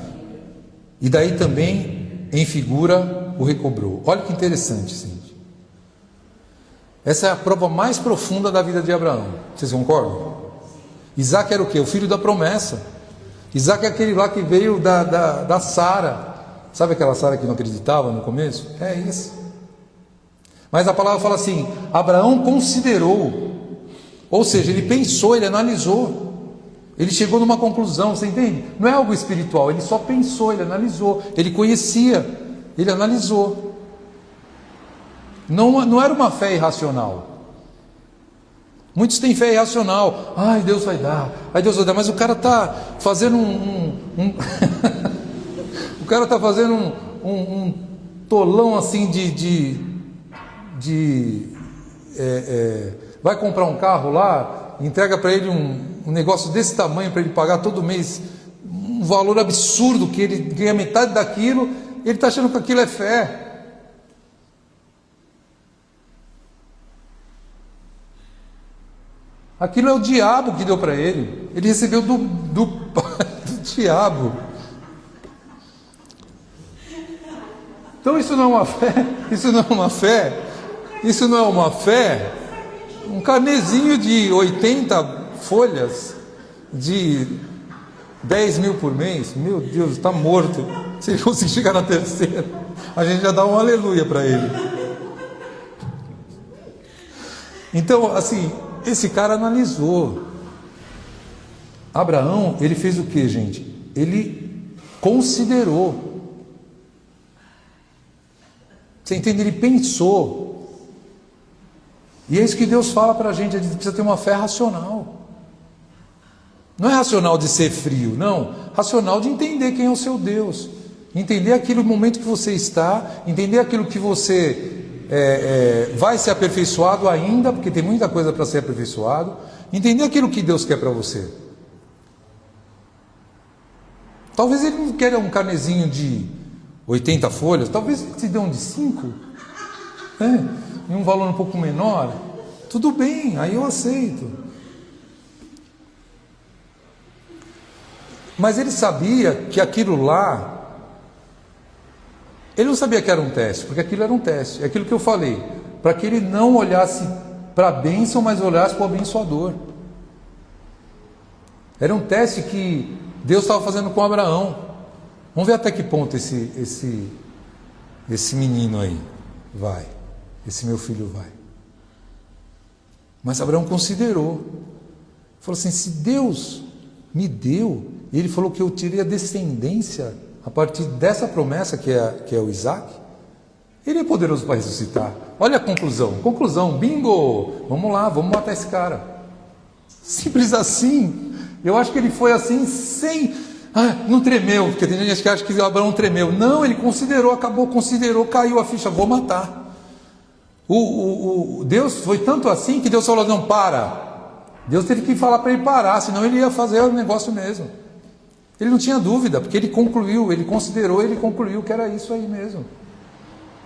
E daí também, em figura, o recobrou. Olha que interessante, gente. Essa é a prova mais profunda da vida de Abraão. Vocês concordam? Isaac era o quê? O filho da promessa. Isaac é aquele lá que veio da Sara. Sabe aquela Sara que não acreditava no começo? É isso. Mas a palavra fala assim: Abraão considerou. Ou seja, ele pensou, ele analisou. Ele chegou numa conclusão, você entende? Não é algo espiritual, ele só pensou, ele analisou. Ele conhecia, ele analisou. Não era uma fé irracional. Muitos têm fé irracional. Ai, Deus vai dar. Ai, Deus vai dar. Mas o cara está fazendo o cara está fazendo um tolão assim vai comprar um carro lá, entrega para ele um negócio desse tamanho para ele pagar todo mês um valor absurdo, que ele ganha metade daquilo, ele está achando que aquilo é fé. Aquilo é o diabo que deu para ele. Ele recebeu do diabo. Então isso não é uma fé. Isso não é uma fé. Isso não é uma fé. Um carnezinho de 80 folhas de 10 mil por mês. Meu Deus, está morto. Se ele conseguir chegar na terceira, a gente já dá um aleluia para ele. Então, assim, esse cara analisou. Abraão, ele fez o que, gente? Ele considerou. Você entende? Ele pensou. E é isso que Deus fala para a gente precisa ter uma fé racional. Não é racional de ser frio, não. Racional de entender quem é o seu Deus. Entender aquilo no momento que você está, entender aquilo que você vai ser aperfeiçoado ainda, porque tem muita coisa para ser aperfeiçoado. Entender aquilo que Deus quer para você. Talvez ele não queira um carnezinho de 80 folhas, talvez ele te dê um de 5, em um valor um pouco menor. Tudo bem, aí eu aceito. Mas ele sabia que aquilo lá, ele não sabia que era um teste, porque aquilo era um teste. É aquilo que eu falei, para que ele não olhasse para a bênção, mas olhasse para o abençoador. Era um teste que Deus estava fazendo com Abraão. Vamos ver até que ponto esse menino aí vai, esse meu filho vai. Mas Abraão considerou, falou assim: se Deus me deu, e ele falou que eu tirei a descendência a partir dessa promessa que é o Isaac, ele é poderoso para ressuscitar. Olha a conclusão, bingo, vamos lá, vamos matar esse cara. Simples assim. Eu acho que ele foi assim sem, não tremeu, porque tem gente que acha que Abraão tremeu. Não, ele considerou, considerou, caiu a ficha, vou matar. Deus foi tanto assim que Deus falou: não, para. Deus teve que falar para ele parar, senão ele ia fazer o negócio mesmo. Ele não tinha dúvida, porque ele concluiu, ele considerou, ele concluiu que era isso aí mesmo.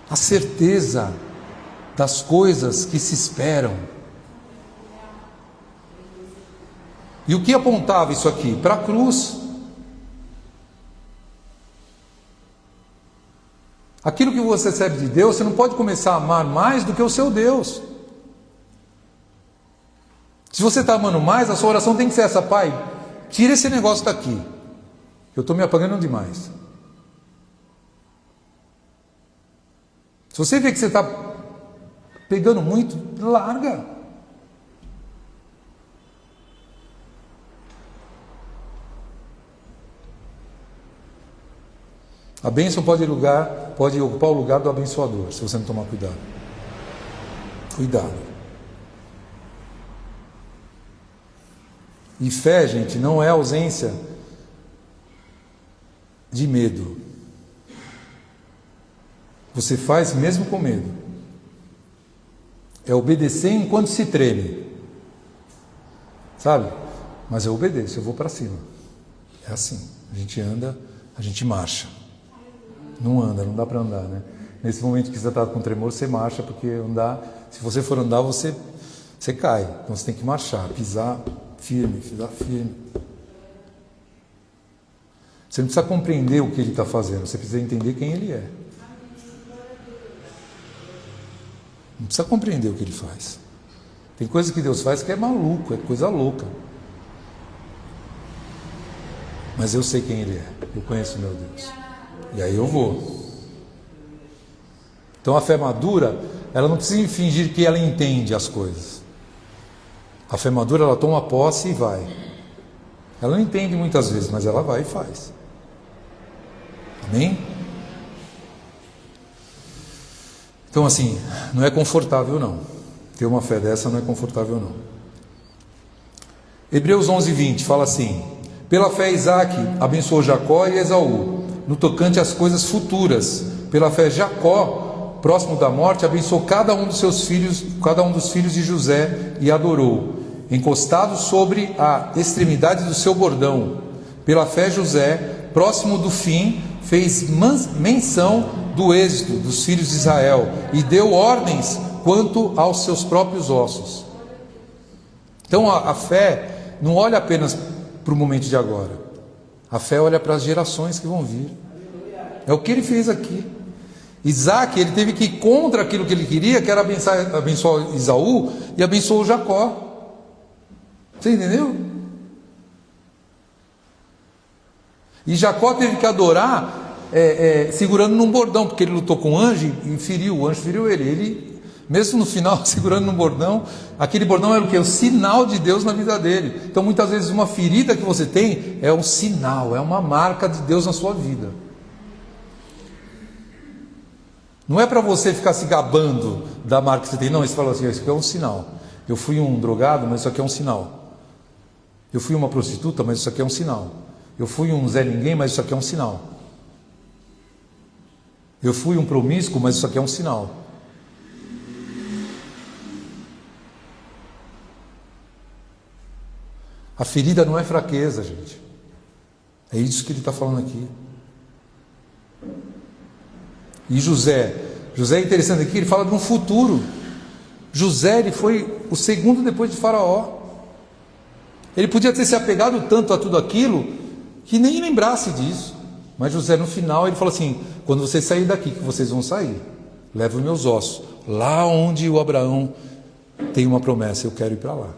A certeza das coisas que se esperam. E o que apontava isso aqui? Para a cruz. Aquilo que você recebe de Deus, você não pode começar a amar mais do que o seu Deus. Se você está amando mais, a sua oração tem que ser essa: Pai, tira esse negócio daqui. Eu estou me apagando demais. Se você vê que você está pegando muito, larga. A bênção pode ocupar o lugar do abençoador, se você não tomar cuidado. Cuidado. E fé, gente, não é ausência de medo. Você faz mesmo com medo. É obedecer enquanto se treme. Sabe? Mas eu obedeço, eu vou para cima. É assim. A gente anda, a gente marcha. Não anda, não dá para andar, né? Nesse momento que você está com tremor, você marcha, porque andar, se você for andar, você cai. Então você tem que marchar, pisar firme, pisar firme. Você não precisa compreender o que ele está fazendo, você precisa entender quem ele é. Não precisa compreender o que ele faz. Tem coisa que Deus faz que é maluco, é coisa louca. Mas eu sei quem Ele é, eu conheço meu Deus. E aí eu vou. Então a fé madura, ela não precisa fingir que ela entende as coisas. A fé madura, ela toma posse e vai. Ela não entende muitas vezes, mas ela vai e faz. Amém? Então assim, não é confortável não. Ter uma fé dessa não é confortável não. Hebreus 11:20 fala assim: pela fé Isaac abençoou Jacó e Esaú, no tocante às coisas futuras. Pela fé Jacó, próximo da morte, abençoou cada um dos filhos de José e adorou, encostado sobre a extremidade do seu bordão. Pela fé José, próximo do fim, fez menção do êxito dos filhos de Israel e deu ordens quanto aos seus próprios ossos. Então a fé não olha apenas para o momento de agora. A fé olha para as gerações que vão vir. É o que ele fez aqui. Isaac, ele teve que ir contra aquilo que ele queria, que era abençoar Esaú, e abençoou Jacó. Você entendeu? E Jacó teve que adorar segurando num bordão, porque ele lutou com o anjo e feriu, o anjo feriu ele. Ele, mesmo no final, segurando num bordão, aquele bordão era o quê? O sinal de Deus na vida dele. Então muitas vezes uma ferida que você tem é um sinal, é uma marca de Deus na sua vida. Não é para você ficar se gabando da marca que você tem, não, você fala assim: isso aqui é um sinal. Eu fui um drogado, mas isso aqui é um sinal. Eu fui uma prostituta, mas isso aqui é um sinal. Eu fui um Zé Ninguém, mas isso aqui é um sinal. Eu fui um promíscuo, mas isso aqui é um sinal. A ferida não é fraqueza, gente. É isso que ele está falando aqui. E José é interessante aqui, ele fala de um futuro. José, ele foi o segundo depois de Faraó. Ele podia ter se apegado tanto a tudo aquilo que nem lembrasse disso. Mas José, no final, ele falou assim: quando vocês saírem daqui, que vocês vão sair, leva os meus ossos lá onde o Abraão tem uma promessa, eu quero ir para lá.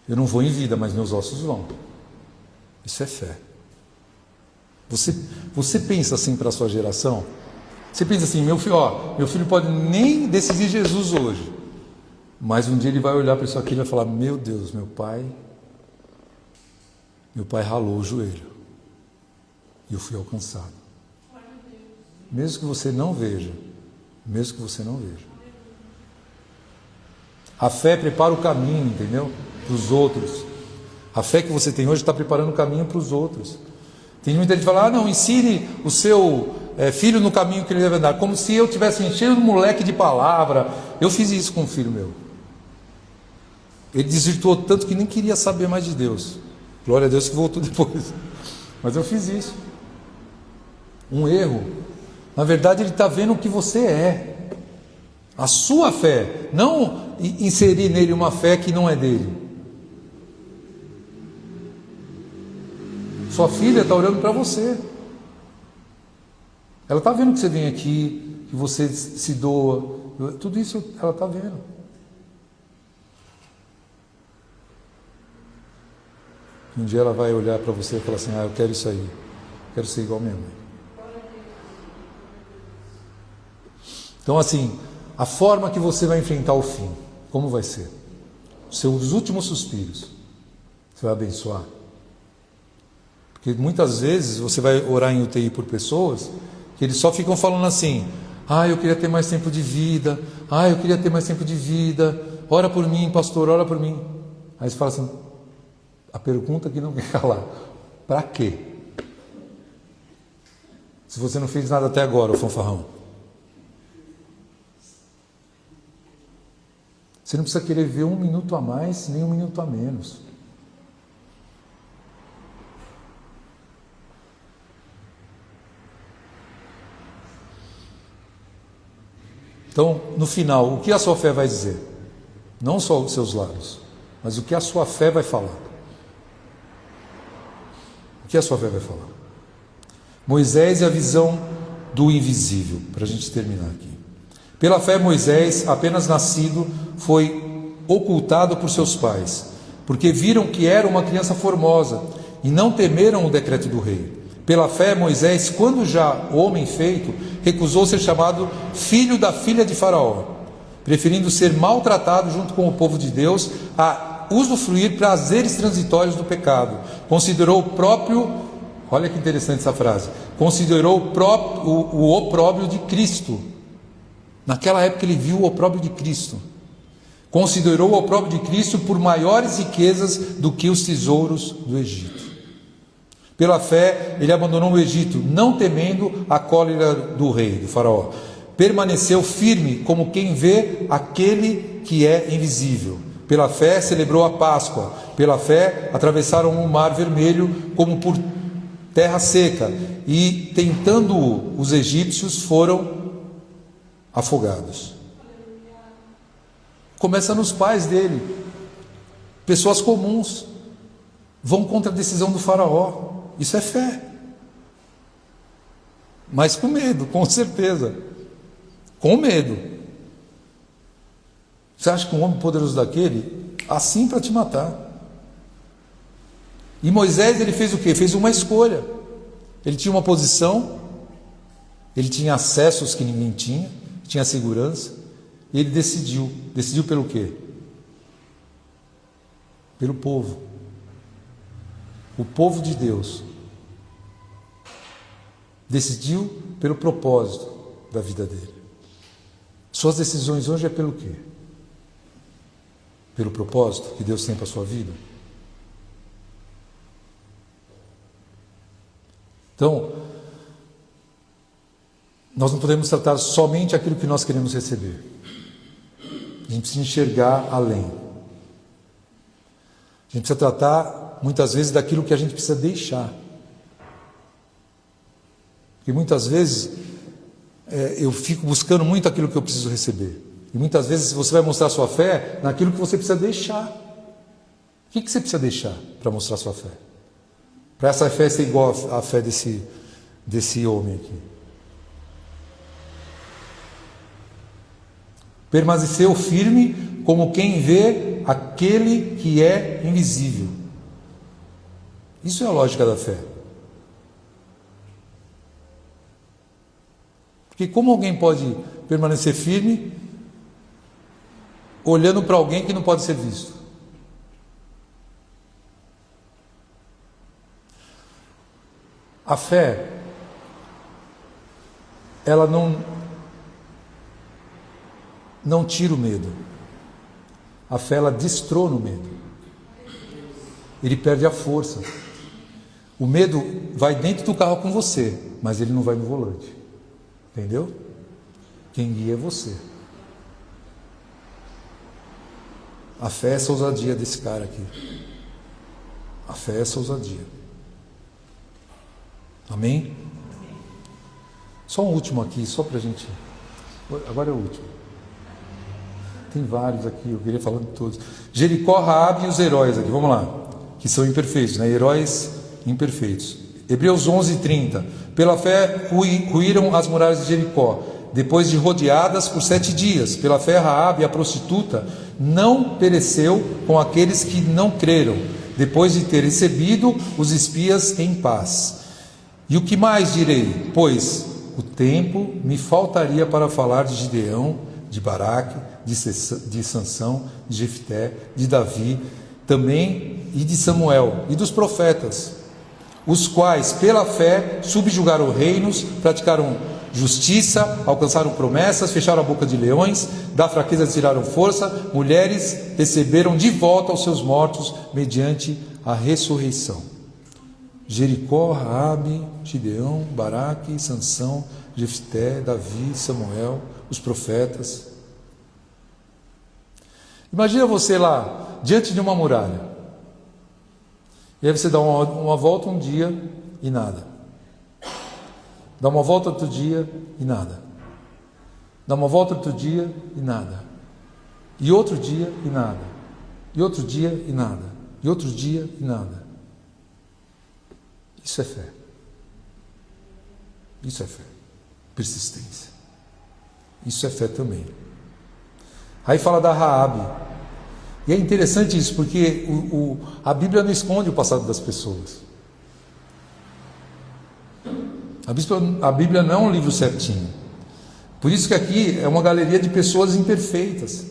Eu não vou em vida, mas meus ossos vão. Isso é fé. Você pensa assim para a sua geração? Você pensa assim: meu filho pode nem decidir Jesus hoje, mas um dia ele vai olhar para isso aqui e vai falar: meu Deus, meu pai ralou o joelho e eu fui alcançado. Mesmo que você não veja, a fé prepara o caminho, entendeu? Para os outros. A fé que você tem hoje está preparando o caminho para os outros. Tem muita gente que fala: não, ensine o seu filho no caminho que ele deve andar, como se eu tivesse enchendo um moleque de palavra. Eu fiz isso com um filho meu. Ele desvirtuou tanto que nem queria saber mais de Deus. Glória a Deus que voltou depois. Mas eu fiz isso. Um erro. Na verdade, ele está vendo o que você é. A sua fé. Não inserir nele uma fé que não é dele. Sua filha está olhando para você. Ela está vendo que você vem aqui, que você se doa. Tudo isso ela está vendo. Um dia ela vai olhar para você e falar assim: eu quero isso aí. Eu quero ser igual a minha mãe. Então assim, a forma que você vai enfrentar o fim, como vai ser? Os seus últimos suspiros, você vai abençoar. Porque muitas vezes você vai orar em UTI por pessoas que eles só ficam falando assim: eu queria ter mais tempo de vida, eu queria ter mais tempo de vida, ora por mim, pastor, ora por mim. Aí você fala assim, a pergunta que não quer calar: para quê? Se você não fez nada até agora, ô fanfarrão. Você não precisa querer ver 1 minuto a mais, nem 1 minuto a menos. Então, no final, o que a sua fé vai dizer? Não só os seus lábios, mas o que a sua fé vai falar. O que a sua fé vai falar? Moisés e a visão do invisível, para a gente terminar aqui. Pela fé, Moisés, apenas nascido, foi ocultado por seus pais, porque viram que era uma criança formosa e não temeram o decreto do rei. Pela fé, Moisés, quando já homem feito, recusou ser chamado filho da filha de Faraó, preferindo ser maltratado junto com o povo de Deus a usufruir prazeres transitórios do pecado. Considerou o próprio, olha que interessante essa frase, considerou o opróbrio de Cristo. Naquela época ele viu o opróbrio de Cristo. Considerou o opróbrio de Cristo por maiores riquezas do que os tesouros do Egito. Pela fé, ele abandonou o Egito, não temendo a cólera do rei, do faraó. Permaneceu firme como quem vê aquele que é invisível. Pela fé, celebrou a Páscoa. Pela fé, atravessaram o mar vermelho como por terra seca. E, tentando os egípcios, foram afogados. Começa nos pais dele. Pessoas comuns vão contra a decisão do faraó. Isso é fé. Mas com medo, com certeza. Com medo. Você acha que um homem poderoso daquele, assim para te matar? E Moisés, ele fez o quê? Fez uma escolha. Ele tinha uma posição, ele tinha acessos que ninguém tinha, tinha segurança, e ele decidiu. Decidiu pelo quê? Pelo povo. O povo de Deus. Decidiu pelo propósito da vida dele. Suas decisões hoje é pelo quê? Pelo propósito que Deus tem para a sua vida? Então, nós não podemos tratar somente aquilo que nós queremos receber. A gente precisa enxergar além. A gente precisa tratar, muitas vezes, daquilo que a gente precisa deixar. Porque muitas vezes eu fico buscando muito aquilo que eu preciso receber. E muitas vezes você vai mostrar sua fé naquilo que você precisa deixar. O que você precisa deixar para mostrar sua fé? Para essa fé ser igual à fé desse homem aqui. Permaneceu firme como quem vê aquele que é invisível. Isso é a lógica da fé. Porque como alguém pode permanecer firme olhando para alguém que não pode ser visto? A fé, ela não tira o medo. A fé, ela destrona o medo. Ele perde a força. O medo vai dentro do carro com você, mas ele não vai no volante. Entendeu? Quem guia é você. A fé é essa ousadia desse cara aqui. A fé é essa ousadia. Amém? Só um último aqui, só para a gente. Agora é o último. Tem vários aqui, eu queria falar de todos. Jericó, Raabe e os heróis aqui, vamos lá. Que são imperfeitos, né? Heróis imperfeitos. Hebreus 11:30. Pela fé ruíram as muralhas de Jericó, depois de rodeadas por 7 dias. Pela fé, Raabe, a prostituta, não pereceu com aqueles que não creram, depois de ter recebido os espias em paz. E o que mais direi? Pois o tempo me faltaria para falar de Gideão, de Baraque, de Sansão, de Jefté, de Davi, também e de Samuel, e dos profetas, os quais, pela fé, subjugaram reinos, praticaram justiça, alcançaram promessas, fecharam a boca de leões, da fraqueza tiraram força, mulheres receberam de volta aos seus mortos, mediante a ressurreição. Jericó, Raabe, Gideão, Baraque, Sansão, Jefté, Davi, Samuel, os profetas. Imagina você lá, diante de uma muralha. E aí você dá uma volta um dia e nada. Dá uma volta outro dia e nada. Dá uma volta outro dia e nada. E outro dia e nada. E outro dia e nada. E outro dia e nada. Isso é fé. Isso é fé. Persistência. Isso é fé também. Aí fala da Raabe. E é interessante isso, porque a Bíblia não esconde o passado das pessoas. A Bíblia não é um livro certinho. Por isso que aqui é uma galeria de pessoas imperfeitas.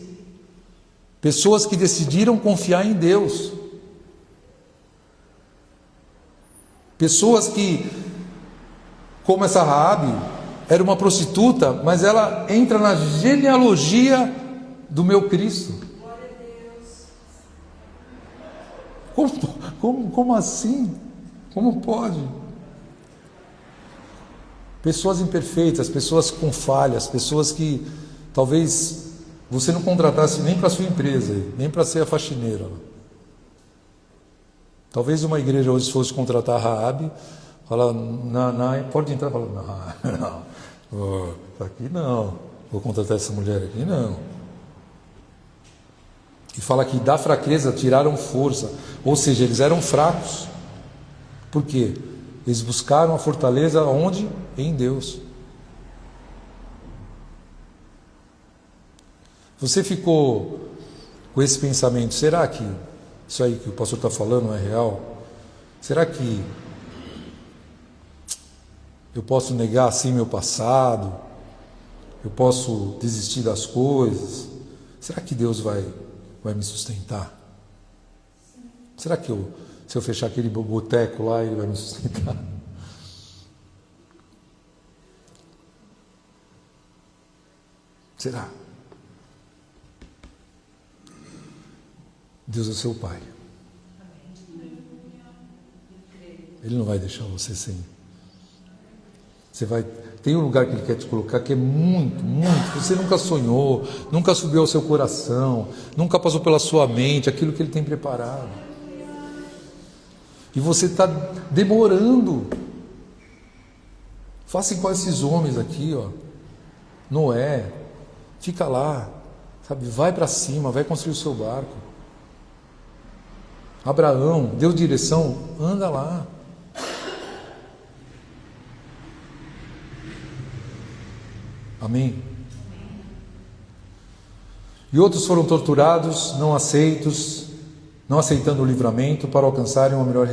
Pessoas que decidiram confiar em Deus. Pessoas que, como essa Raabe, era uma prostituta, mas ela entra na genealogia do meu Cristo. Como assim? Como pode? Pessoas imperfeitas, pessoas com falhas, pessoas que talvez você não contratasse nem para a sua empresa, nem para ser a faxineira. Talvez uma igreja hoje fosse contratar a Raabe, falar, pode entrar, fala, não, aqui não, vou contratar essa mulher aqui não. E fala que da fraqueza tiraram força, ou seja, eles eram fracos. Por quê? Eles buscaram a fortaleza onde? Em Deus. Você ficou com esse pensamento, será que isso aí que o pastor está falando é real? Será que eu posso negar assim meu passado? Eu posso desistir das coisas? Será que Deus vai me sustentar? Será que se eu fechar aquele boteco lá, Ele vai me sustentar? Será? Deus é seu Pai. Ele não vai deixar você sem. Tem um lugar que Ele quer te colocar que é muito, você nunca sonhou, nunca subiu ao seu coração, nunca passou pela sua mente aquilo que Ele tem preparado. E você está demorando. Faça igual esses homens aqui, ó. Noé, fica lá, sabe? Vai para cima, vai construir o seu barco. Abraão, deu direção, anda lá. Amém? E outros foram torturados, não aceitando o livramento para alcançarem uma melhor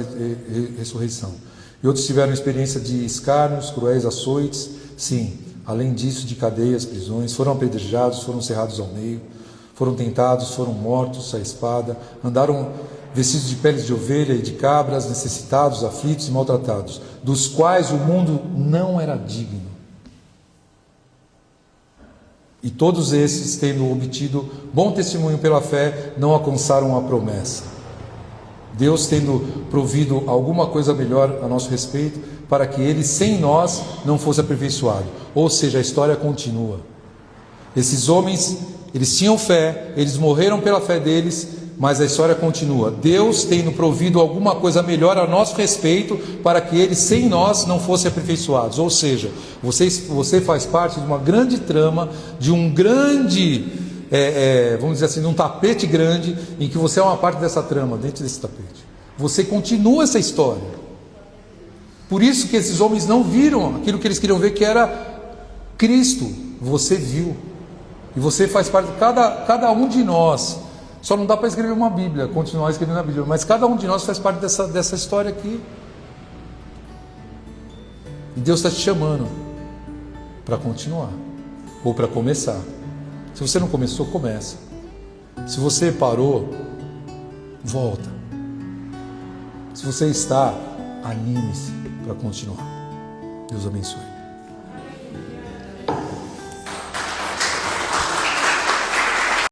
ressurreição. E outros tiveram experiência de escárnios, cruéis açoites, sim, além disso de cadeias, prisões, foram apedrejados, foram cerrados ao meio, foram tentados, foram mortos à espada, andaram vestidos de peles de ovelha e de cabras, necessitados, aflitos e maltratados, dos quais o mundo não era digno. E todos esses, tendo obtido bom testemunho pela fé, não alcançaram a promessa. Deus tendo provido alguma coisa melhor a nosso respeito, para que Ele, sem nós, não fosse aperfeiçoado. Ou seja, a história continua. Esses homens, eles tinham fé, eles morreram pela fé deles, mas a história continua. Deus tendo provido alguma coisa melhor a nosso respeito, para que Ele, sem nós, não fosse aperfeiçoados. Ou seja, você faz parte de uma grande trama, de um grande, vamos dizer assim, de um tapete grande, em que você é uma parte dessa trama, dentro desse tapete. Você continua essa história. Por isso que esses homens não viram aquilo que eles queriam ver, que era Cristo. Você viu. E você faz parte de cada um de nós. Só não dá para escrever uma Bíblia, continuar escrevendo a Bíblia, mas cada um de nós faz parte dessa história aqui. E Deus está te chamando para continuar, ou para começar. Se você não começou, começa. Se você parou, volta. Se você está, anime-se para continuar. Deus abençoe.